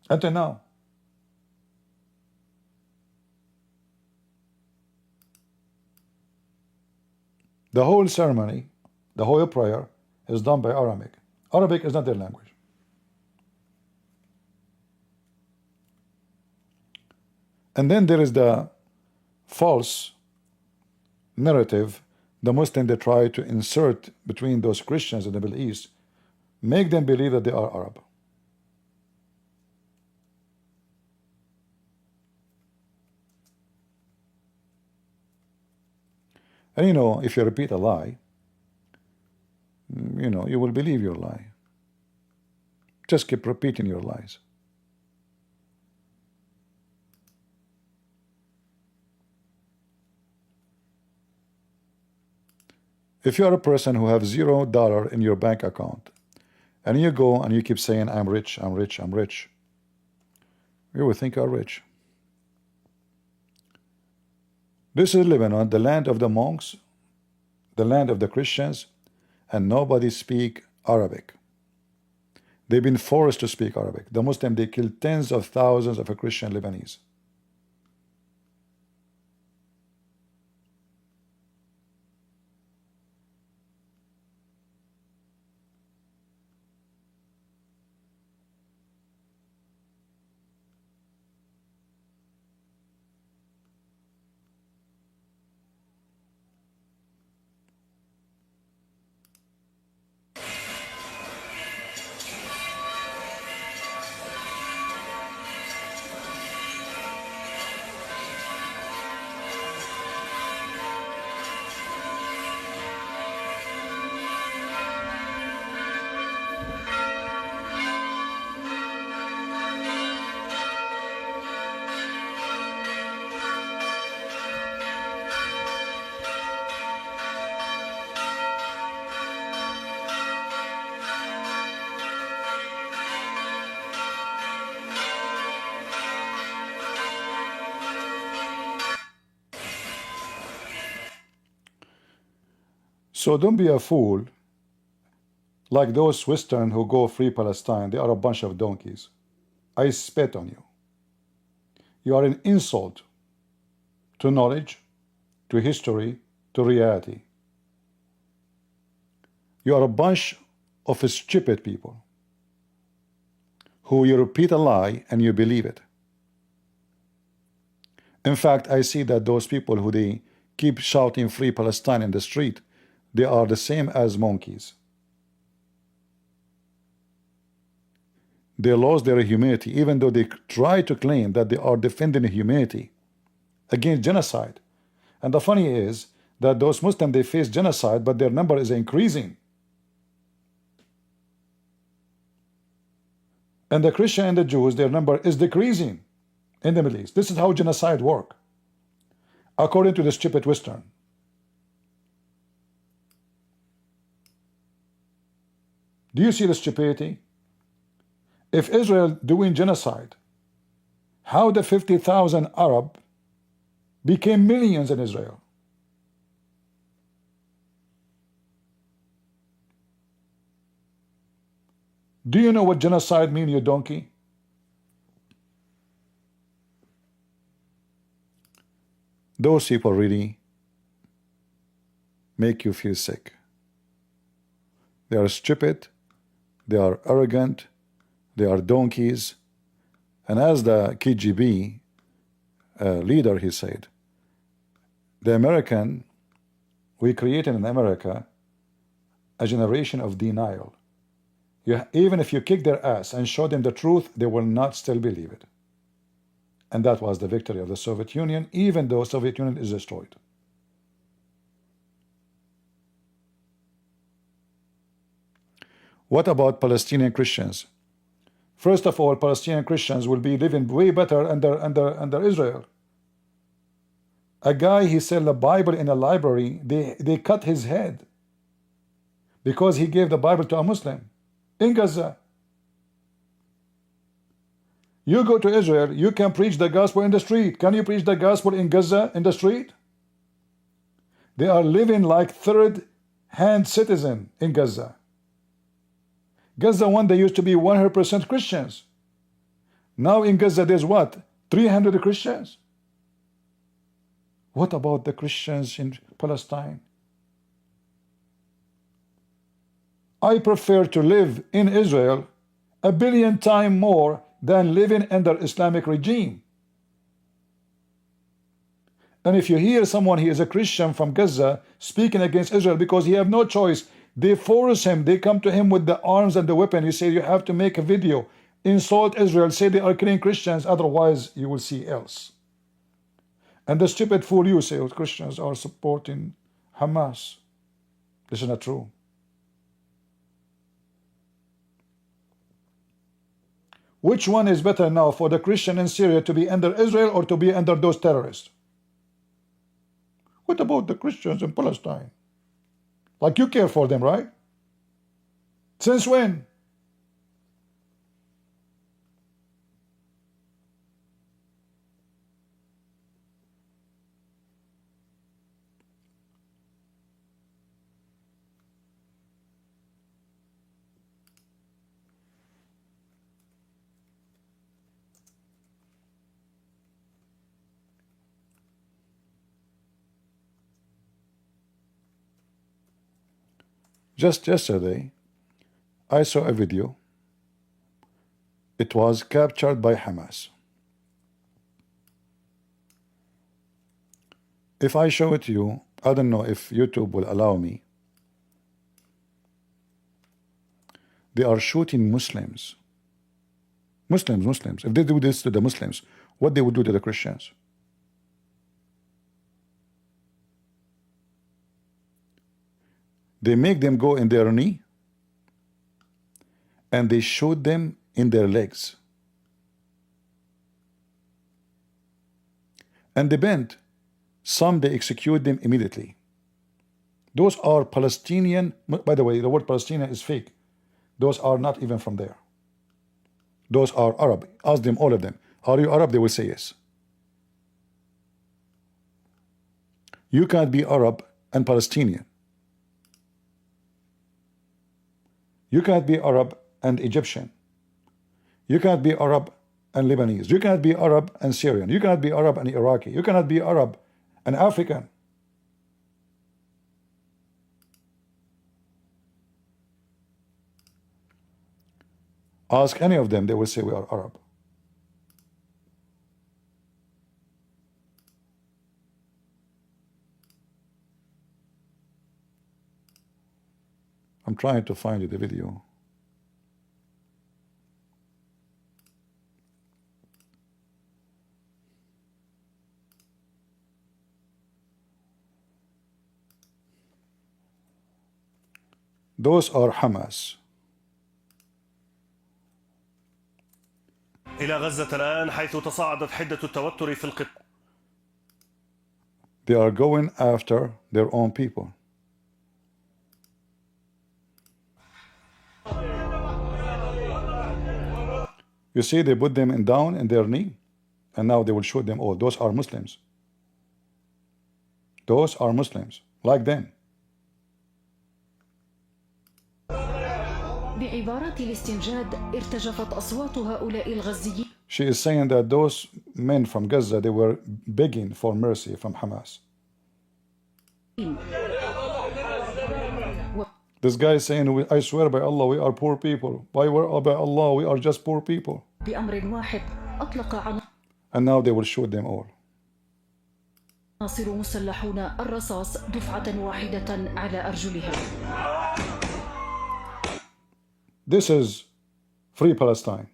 Until now. The whole ceremony, the whole prayer is done by Aramaic. Arabic is not their language. And then there is the false narrative, the Muslim they try to insert between those Christians in the Middle East, make them believe that they are Arab. And you know, if you repeat a lie, you know, you will believe your lie. Just keep repeating your lies. If you are a person who have $0 in your bank account, and you go and you keep saying, I'm rich, I'm rich, I'm rich, you will think you're rich. This is Lebanon, the land of the monks, the land of the Christians, and nobody speak Arabic. They've been forced to speak Arabic. The Muslim, they killed tens of thousands of Christian Lebanese. So don't be a fool like those Western who go free Palestine. They are a bunch of donkeys. I spit on you. You are an insult to knowledge, to history, to reality. You are a bunch of stupid people who you repeat a lie and you believe it. In fact, I see that those people who they keep shouting free Palestine in the street, they are the same as monkeys. They lost their humanity, even though they try to claim that they are defending humanity against genocide. And the funny is that those Muslims, they face genocide, but their number is increasing. And the Christian and the Jews, their number is decreasing in the Middle East. This is how genocide works, according to the stupid Western. Do you see the stupidity? If Israel doing genocide, how the 50,000 Arab became millions in Israel? Do you know what genocide means, you donkey? Those people really make you feel sick. They are stupid, they are arrogant, they are donkeys. And as the KGB leader, he said, we created in America a generation of denial. Even if you kick their ass and show them the truth, they will not still believe it. And that was the victory of the Soviet Union, even though Soviet Union is destroyed. What about Palestinian Christians? First of all, Palestinian Christians will be living way better under Israel. A guy, he sold a Bible in a library, they cut his head because he gave the Bible to a Muslim in Gaza. You go to Israel, you can preach the gospel in the street. Can you preach the gospel in Gaza in the street? They are living like third-hand citizen in Gaza. Gaza one day used to be 100% Christians. Now in Gaza there's what? 300 Christians? What about the Christians in Palestine? I prefer to live in Israel 1 billion times more than living under Islamic regime. And if you hear someone, he is a Christian from Gaza, speaking against Israel because he have no choice, they force him, they come to him with the arms and the weapon. You say you have to make a video, insult Israel, say they are killing Christians, otherwise you will see else. And the stupid fool you say, oh, Christians are supporting Hamas. This is not true. Which one is better now for the Christian in Syria, to be under Israel or to be under those terrorists? What about the Christians in Palestine? Like you care for them, right? Since when? Just yesterday, I saw a video. It was captured by Hamas. If I show it to you, I don't know if YouTube will allow me. They are shooting Muslims. Muslims. If they do this to the Muslims, what they would do to the Christians? They make them go in their knee and they shoot them in their legs. And they bend. Some they execute them immediately. Those are Palestinian. By the way, the word Palestinian is fake. Those are not even from there. Those are Arab. Ask them, all of them. Are you Arab? They will say yes. You can't be Arab and Palestinian. You can't be Arab and Egyptian. You can't be Arab and Lebanese. You cannot be Arab and Syrian. You cannot be Arab and Iraqi. You cannot be Arab and African. Ask any of them, they will say we are Arab. I'm trying to find you the video. Those are Hamas. إلى غزة الآن حيث تصاعدت حدة التوتر في القطاع. They are going after their own people. You see, they put them down in their knee, and now they will shoot them all. Those are Muslims. Those are Muslims, like them. بعبارة الاستنجاد ارتجفت أصوات هؤلاء الغزيين. She is saying that those men from Gaza, they were begging for mercy from Hamas. This guy is saying, I swear by Allah, we are poor people. By Allah, we are just poor people. بأمر واحد أطلق And now they will shoot them all. عناصر مسلحون الرصاص دفعة واحدة على أرجلهم. This is free Palestine.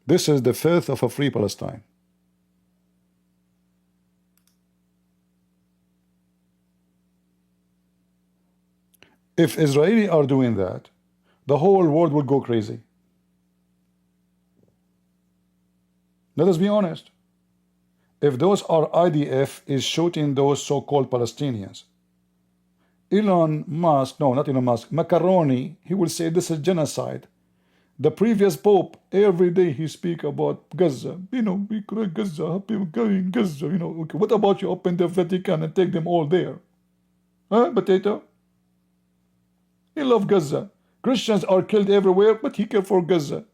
This is the filth of a free Palestine. If Israelis are doing that, the whole world would go crazy. Let us be honest. If those are IDF is shooting those so-called Palestinians, Elon Musk, no, not Elon Musk, Macaroni, he will say this is genocide. The previous Pope, every day he speak about Gaza. You know, we cry Gaza, people going Gaza, you know. Okay, what about you open the Vatican and take them all there? Huh, Potato? He love Gaza. Christians are killed everywhere, but he care for Gaza.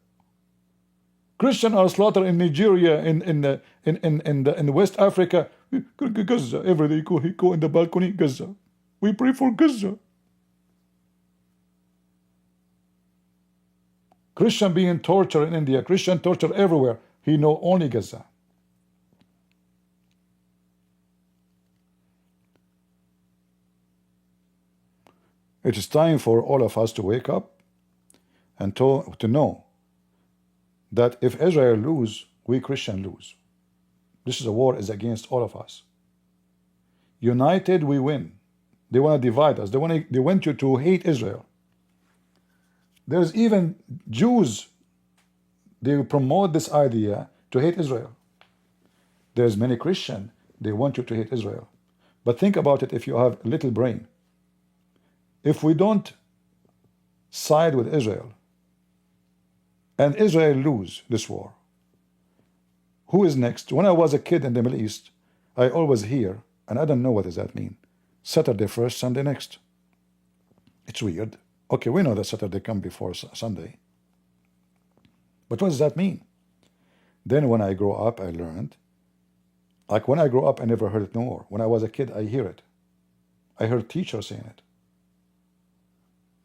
Christians are slaughtered in Nigeria, in West Africa. Gaza. Every day he go in the balcony, Gaza. We pray for Gaza. Christian being tortured in India, Christian tortured everywhere. He know only Gaza. It is time for all of us to wake up and to know that if Israel lose, we Christians lose. This is a war is against all of us. United, we win. They want to divide us. They want you to hate Israel. There's even Jews, they promote this idea to hate Israel. There's many Christians, they want you to hate Israel. But think about it if you have a little brain. If we don't side with Israel, and Israel lose this war, who is next? When I was a kid in the Middle East, I always hear, and I don't know what does that mean, Saturday first, Sunday next. It's weird. Okay, we know that Saturday comes before Sunday. But what does that mean? Then when I grow up, I learned. Like when I grew up, I never heard it no more. When I was a kid, I hear it. I heard teachers saying it.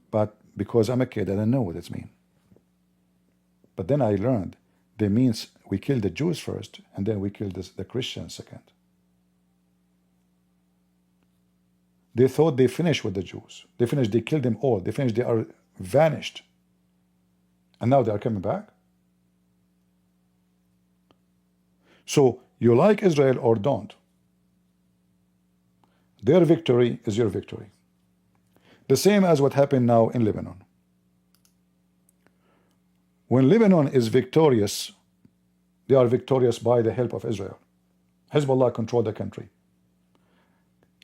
But because I'm a kid, I don't know what it means. But then I learned they means we kill the Jews first, and then we kill the Christians second. They thought they finished with the Jews. They finished, they killed them all. They finished, they are vanished. And now they are coming back. So you like Israel or don't. Their victory is your victory. The same as what happened now in Lebanon. When Lebanon is victorious, they are victorious by the help of Israel. Hezbollah control the country.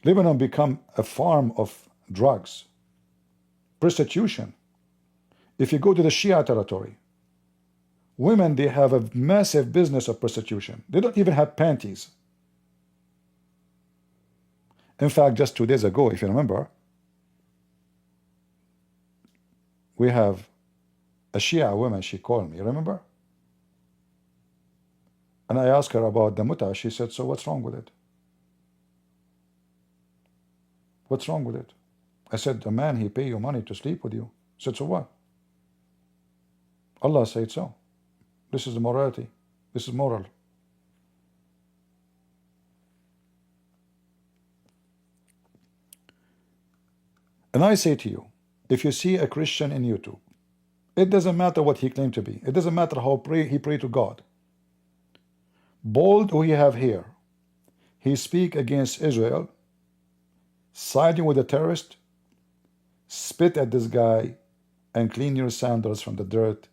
Lebanon become a farm of drugs, prostitution. If you go to the Shia territory, women, they have a massive business of prostitution. They don't even have panties. In fact, just 2 days ago, if you remember, we have a Shia woman, she called me, remember? And I asked her about the muta. She said, so what's wrong with it? What's wrong with it? I said, the man, he pay you money to sleep with you. I said, so what? Allah said so. This is the morality. This is moral. And I say to you, if you see a Christian in YouTube, it doesn't matter what he claimed to be. It doesn't matter how he pray to God. Bold who he have here, he speak against Israel, siding with the terrorist, spit at this guy, and clean your sandals from the dirt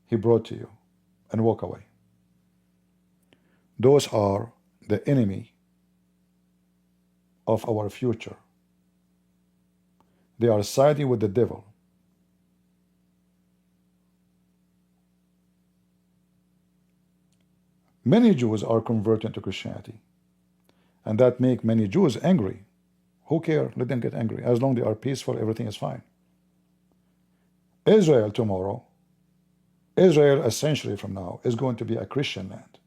he brought to you, and walk away. Those are the enemy of our future. They are siding with the devil. Many Jews are converting to Christianity, and that make many Jews angry. Who care? Let them get angry. As long as they are peaceful, everything is fine. Israel tomorrow, Israel a century from now, is going to be a Christian land.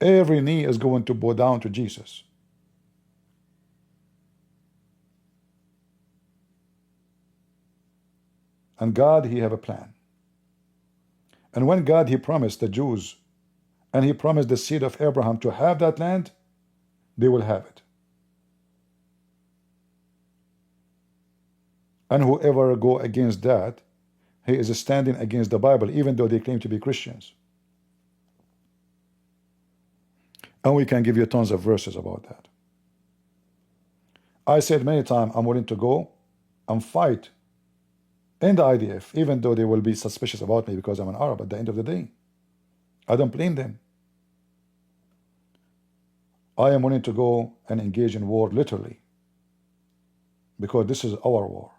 Every knee is going to bow down to Jesus. And God, he have a plan. And when God, he promised the Jews, and he promised the seed of Abraham to have that land, they will have it. And whoever go against that, he is standing against the Bible, even though they claim to be Christians. And we can give you tons of verses about that. I said many times, I'm willing to go and fight in the IDF, even though they will be suspicious about me because I'm an Arab at the end of the day. I don't blame them. I am willing to go and engage in war literally, because this is our war.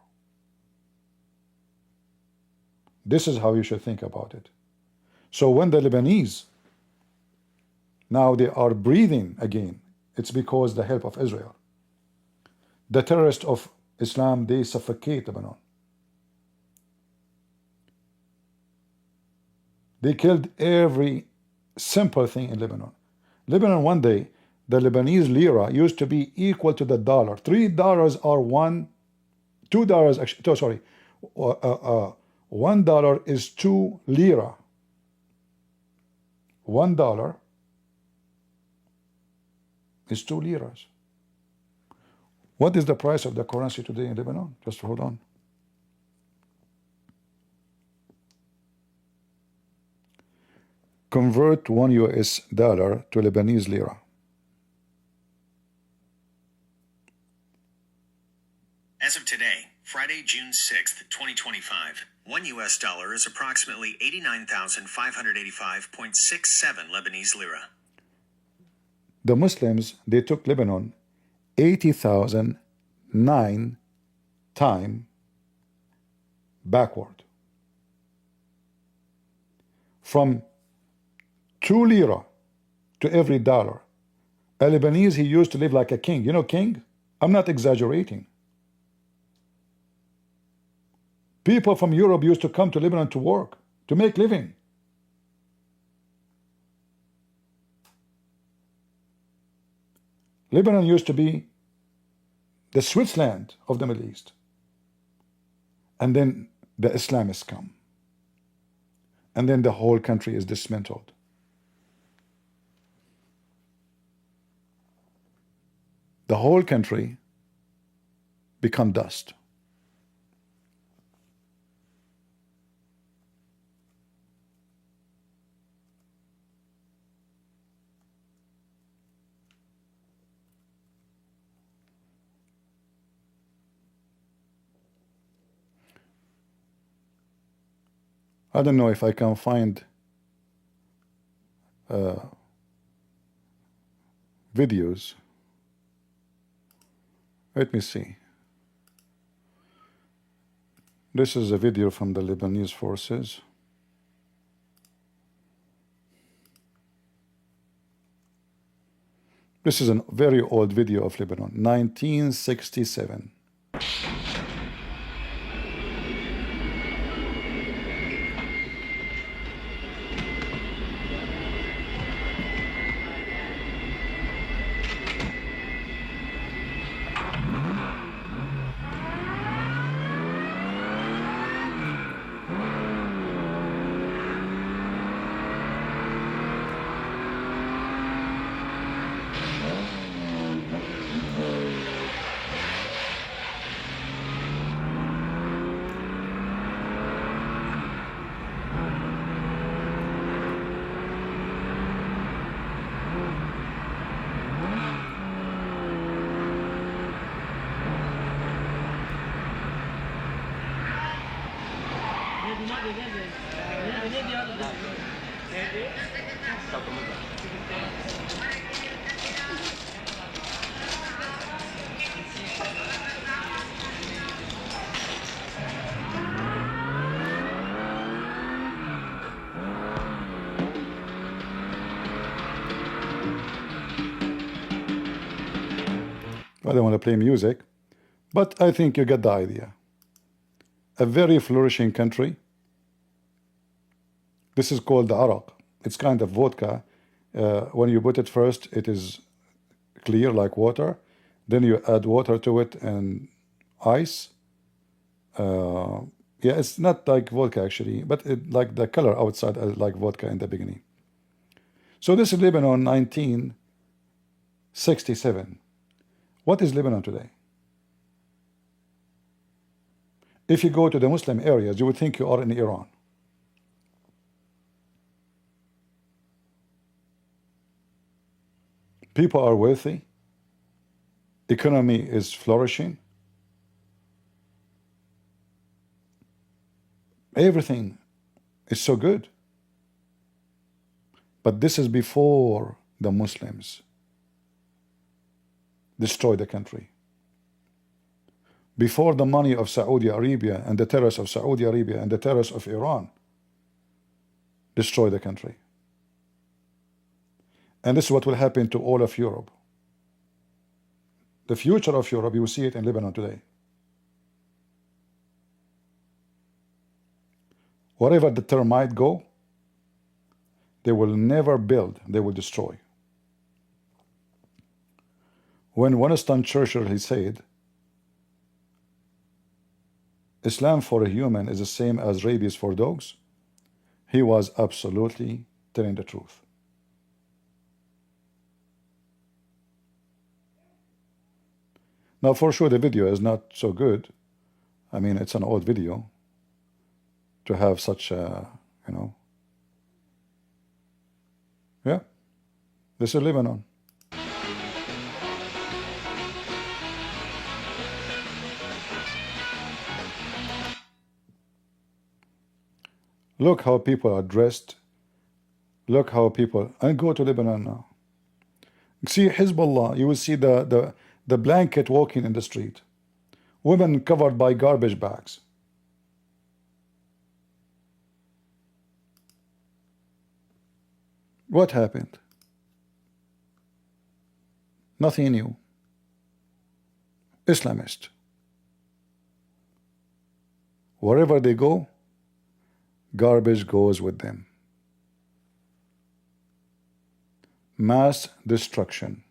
This is how you should think about it. So when the Lebanese, now they are breathing again, it's because the help of Israel. The terrorists of Islam, they suffocate Lebanon. They killed every simple thing in Lebanon. Lebanon, one day, the Lebanese lira used to be equal to the dollar. $3 are $2 actually. Oh, sorry, $1 is 2 lira. $1 is 2 liras. What is the price of the currency today in Lebanon? Just hold on. Convert $1 US to Lebanese lira. As of today, Friday, June 6th, 2025, $1 is approximately 89,585.67 Lebanese lira. The Muslims, they took Lebanon 80,009 times backward. From 2 lira to every dollar. A Lebanese, he used to live like a king. You know king? I'm not exaggerating. People from Europe used to come to Lebanon to work, to make living. Lebanon used to be the Switzerland of the Middle East. And then the Islamists come. And then the whole country is dismantled. The whole country become dust. I don't know if I can find videos. Let me see. This is a video from the Lebanese forces. This is a very old video of Lebanon, 1967. I don't want to play music, but I think you get the idea. A very flourishing country. This is called the Arak. It's kind of vodka. When you put it first, it is clear like water. Then you add water to it and ice. Yeah, it's not like vodka actually, but like the color outside is like vodka in the beginning. So this is Lebanon 1967. What is Lebanon today? If you go to the Muslim areas, you would think you are in Iran. People are wealthy. Economy is flourishing. Everything is so good. But this is before the Muslims destroy the country. Before the money of Saudi Arabia and the terrorists of Saudi Arabia and the terrorists of Iran destroy the country. And this is what will happen to all of Europe. The future of Europe, you will see it in Lebanon today. Wherever the termite go, they will never build, they will destroy. When Winston Churchill, he said, Islam for a human is the same as rabies for dogs, he was absolutely telling the truth. Now, for sure, the video is not so good. I mean, it's an old video to have such a, yeah, this is Lebanon. Look how people are dressed. Look how people, and go to Lebanon now. See Hezbollah, you will see the blanket walking in the street. Women covered by garbage bags. What happened? Nothing new. Islamist. Wherever they go, garbage goes with them. Mass destruction.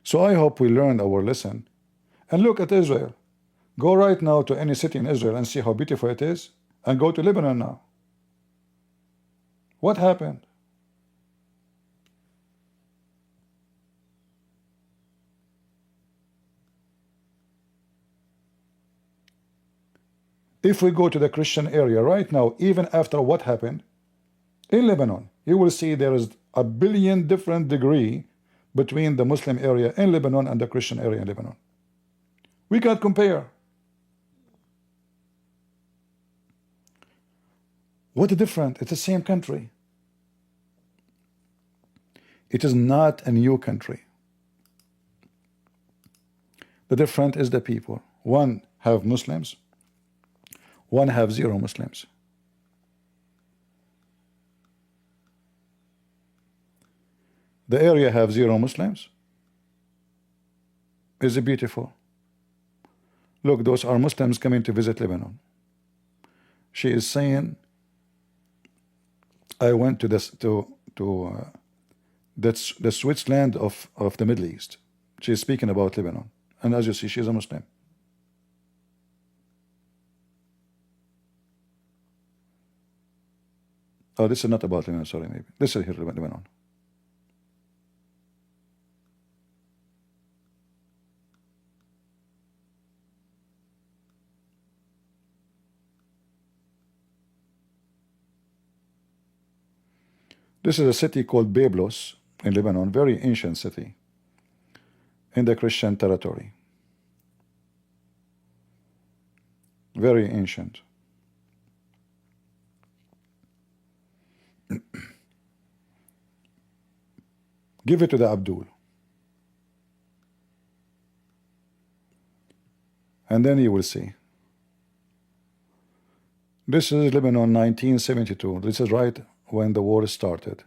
So I hope we learned our lesson. And look at Israel. Go right now to any city in Israel and see how beautiful it is. And go to Lebanon now. What happened? If we go to the Christian area right now, even after what happened in Lebanon, you will see there is a billion different degree between the Muslim area in Lebanon and the Christian area in Lebanon. We can't compare. What a difference. It's the same country. It is not a new country. The difference is the people. One have Muslims, one have zero Muslims. The area have zero Muslims. Is it beautiful? Look, those are Muslims coming to visit Lebanon. She is saying, I went to this that's the Switzerland of the Middle East. She is speaking about Lebanon, and as you see, she is a Muslim. Oh, this is not about Lebanon. Sorry, maybe this is here Lebanon. This is a city called Byblos in Lebanon, very ancient city in the Christian territory. very ancient. Give it to the Abdul. And then you will see. This is Lebanon 1972. This is right when the war started.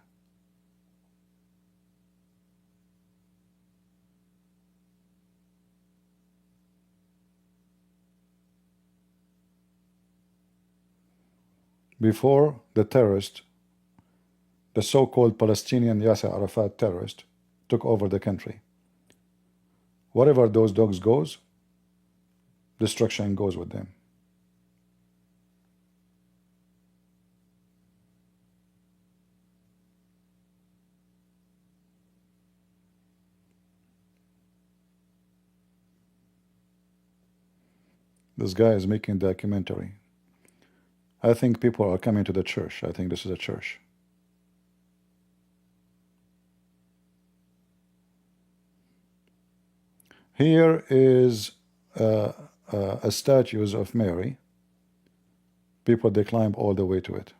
Before the terrorist, the so-called Palestinian Yasser Arafat terrorist, took over the country. Wherever those dogs goes, destruction goes with them. This guy is making a documentary. I think people are coming to the church. I think this is a church. Here is a statues of Mary. People, they climb all the way to it.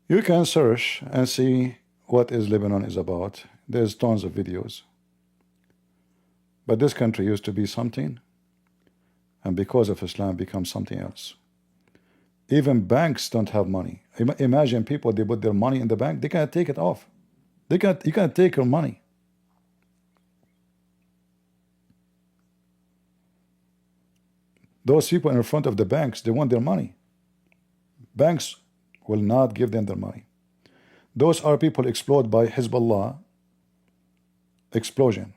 You can search and see what is Lebanon is about. There's tons of videos. But this country used to be something, and because of Islam becomes something else. Even banks don't have money. Imagine people, they put their money in the bank, they can't take it off. You can't take your money. Those people in front of the banks, they want their money. Banks will not give them their money. Those are people exploded by Hezbollah explosion.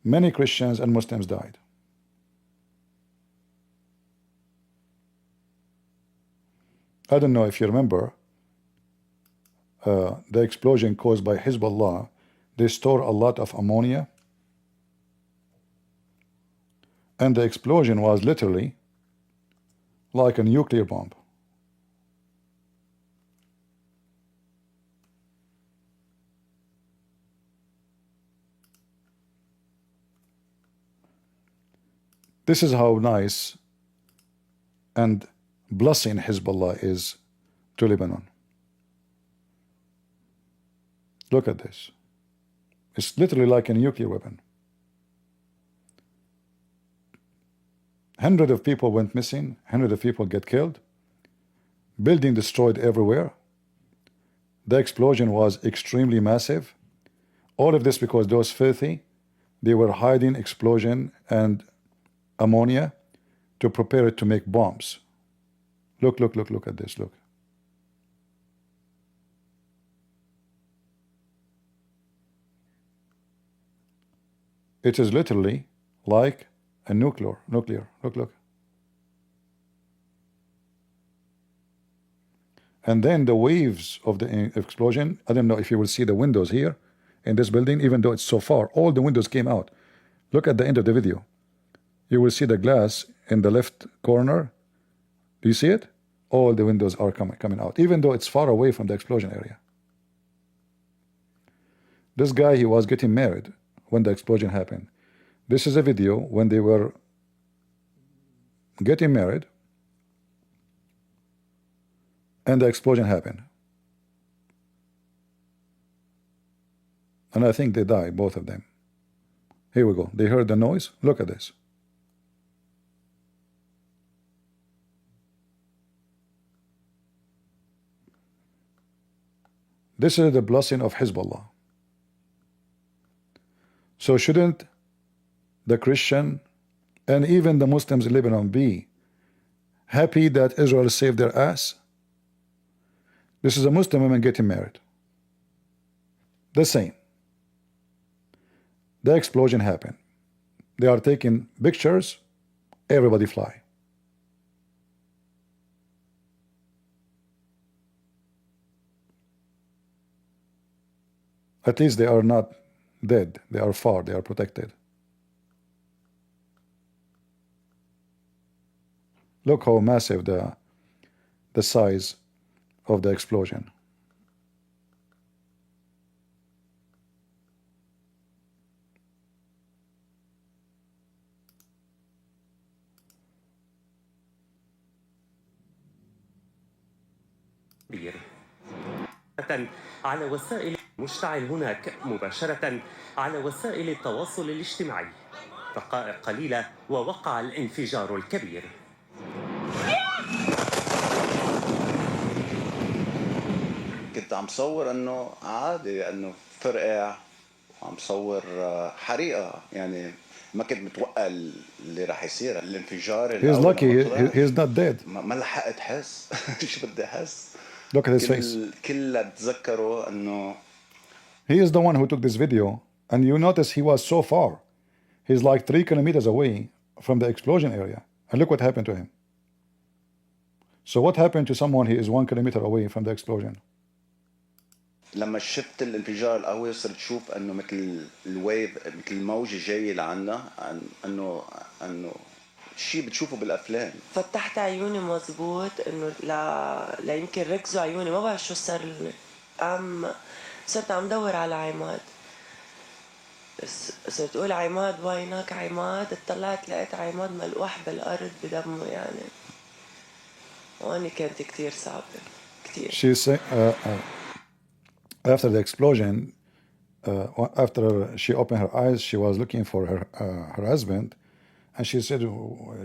Many Christians and Muslims died. I don't know if you remember the explosion caused by Hezbollah. They store a lot of ammonia, and the explosion was literally like a nuclear bomb. This is how nice and blessing Hezbollah is to Lebanon. Look at this. It's literally like a nuclear weapon. Hundreds of people went missing, hundreds of people get killed, building destroyed everywhere. The explosion was extremely massive. All of this because those filthy, they were hiding explosion and ammonia to prepare it to make bombs. Look at this, look. It is literally like a nuclear, look. And then the waves of the explosion, I don't know if you will see the windows here in this building, even though it's so far, all the windows came out. Look at the end of the video. You will see the glass in the left corner. Do you see it? All the windows are coming out, even though it's far away from the explosion area. This guy, he was getting married when the explosion happened. This is a video when they were getting married and the explosion happened. And I think they died, both of them. Here we go. They heard the noise. Look at this. This is the blessing of Hezbollah. So shouldn't the Christian and even the Muslims in Lebanon be happy that Israel saved their ass? This is a Muslim woman getting married. The same. The explosion happened. They are taking pictures. Everybody fly. At least they are not dead. They are far. They are protected. Look how massive the size of the explosion. كبير على وسائل مشتعل هناك مباشرة على وسائل التواصل الاجتماعي. دقائق قليلة ووقع الانفجار الكبير. كنت عم صور انه عادي انه فرقع وعم صور حريقه يعني ما كنت متوقع اللي راح يصير الانفجار He's lucky he's not dead. ما لحقت احس شو بدي احس. Look at his face. كل اتذكره انه he is the one who took this video, and you notice he was so far. He's like 3 kilometers away from the explosion area, and look what happened to him. So what happened to someone who is 1 kilometer away from the explosion? لما شفت الانفجار القوي صرت اشوف انه مثل الويف مثل الموجه جايه لعنا انه شيء بتشوفه بالافلام. فتحت عيوني مزبوط انه لا يمكن ركزوا عيوني ما بعرف شو صار صرت عم دور على عماد. صرت اقول عماد وينك عماد. اطلعت لقيت عماد ملقوح بالارض بدمه يعني. واني كانت كتير صعبه كتير. She said after the explosion, after she opened her eyes, she was looking for her husband, and she said,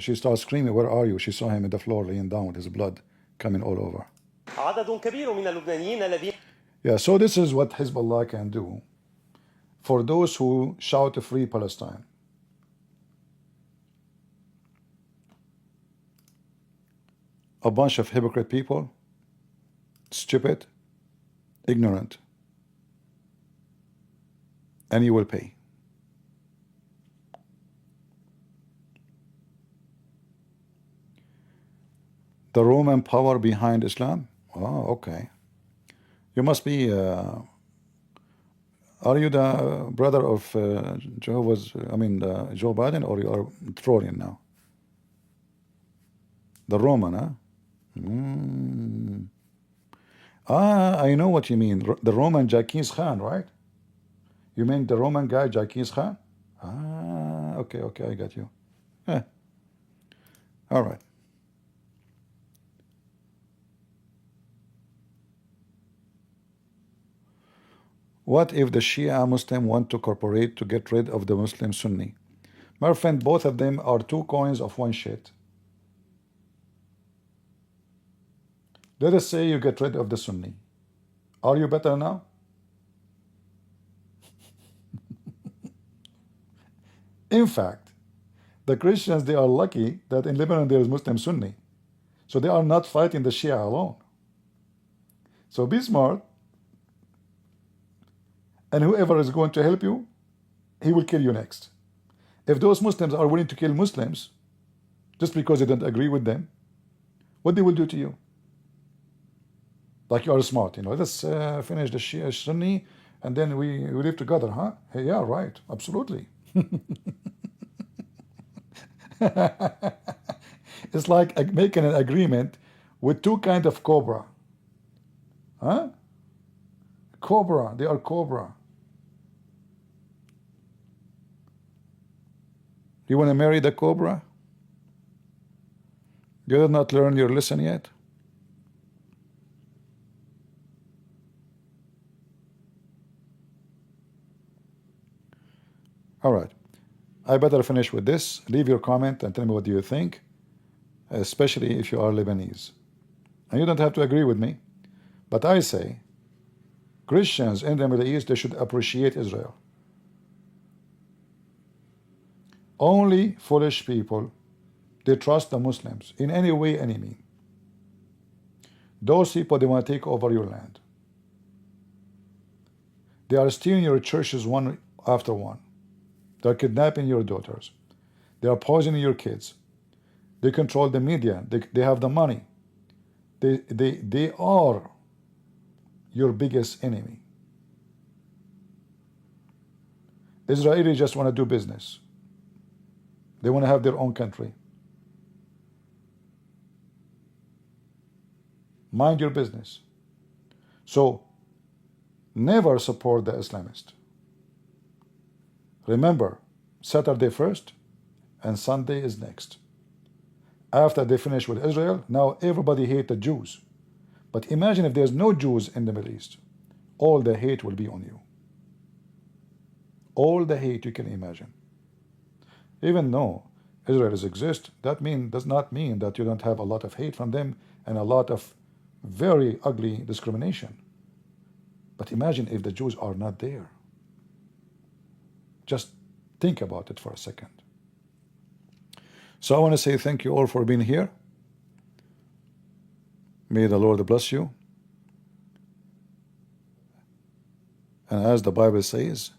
she started screaming, "Where are you?" She saw him in the floor laying down with his blood coming all over. عدد كبير من اللبنانيين الذين Yeah, so this is what Hezbollah can do for those who shout free Palestine. A bunch of hypocrite people, stupid, ignorant, and you will pay. The Roman power behind Islam? Oh, okay. You must be, are you the brother of Joe Biden, or you are trolling now? The Roman, huh? I know what you mean. The Roman Genghis Khan, right? You mean the Roman guy Genghis Khan? Okay, I got you. All right. What if the Shia Muslim want to cooperate to get rid of the Muslim Sunni? My friend, both of them are two coins of one shit. Let us say you get rid of the Sunni. Are you better now? In fact, the Christians, they are lucky that in Lebanon there is Muslim Sunni. So they are not fighting the Shia alone. So be smart. And whoever is going to help you, he will kill you next. If those Muslims are willing to kill Muslims, just because they don't agree with them, what they will do to you? Like you are smart, let's finish the Shia Sunni, and then we live together, huh? Hey, yeah, right, absolutely. It's like making an agreement with two kinds of cobra. Huh? Cobra, they are cobra. You want to marry the cobra? You did not learn your lesson yet? All right. I better finish with this. Leave your comment and tell me what you think, especially if you are Lebanese. And you don't have to agree with me, but I say Christians in the Middle East, they should appreciate Israel. Only foolish people, they trust the Muslims in any way, any mean. Those people, they want to take over your land. They are stealing your churches one after one. They are kidnapping your daughters. They are poisoning your kids. They control the media. They have the money. They are your biggest enemy. Israelis just want to do business. They want to have their own country. Mind your business. So, never support the Islamist. Remember, Saturday first and Sunday is next. After they finish with Israel, now everybody hates the Jews. But imagine if there's no Jews in the Middle East. All the hate will be on you. All the hate you can imagine. Even though Israelis exist, that does not mean that you don't have a lot of hate from them and a lot of very ugly discrimination. But imagine if the Jews are not there. Just think about it for a second. So I want to say thank you all for being here. May the Lord bless you. And as the Bible says,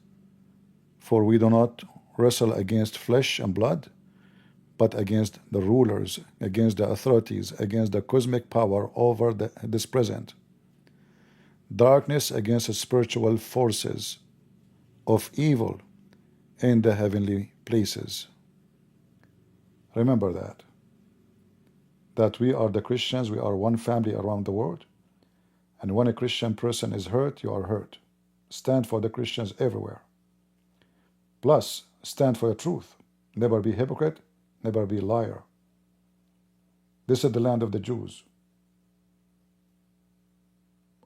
for we do not wrestle against flesh and blood, but against the rulers, against the authorities, against the cosmic power over this present. Darkness against the spiritual forces of evil in the heavenly places. Remember that we are the Christians, we are one family around the world. And when a Christian person is hurt, you are hurt. Stand for the Christians everywhere. Plus, stand for the truth. Never be hypocrite, never be liar. This is the land of the Jews.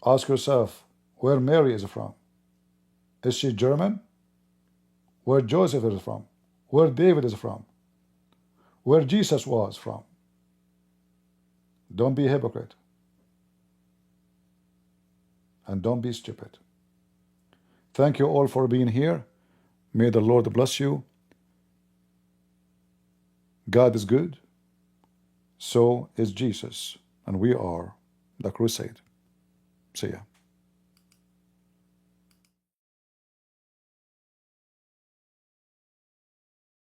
Ask yourself where Mary is from. Is she German? Where Joseph is from? Where David is from? Where Jesus was from? Don't be a hypocrite. And don't be stupid. Thank you all for being here. May the Lord bless you. God is good. So is Jesus. And we are the crusade. See ya.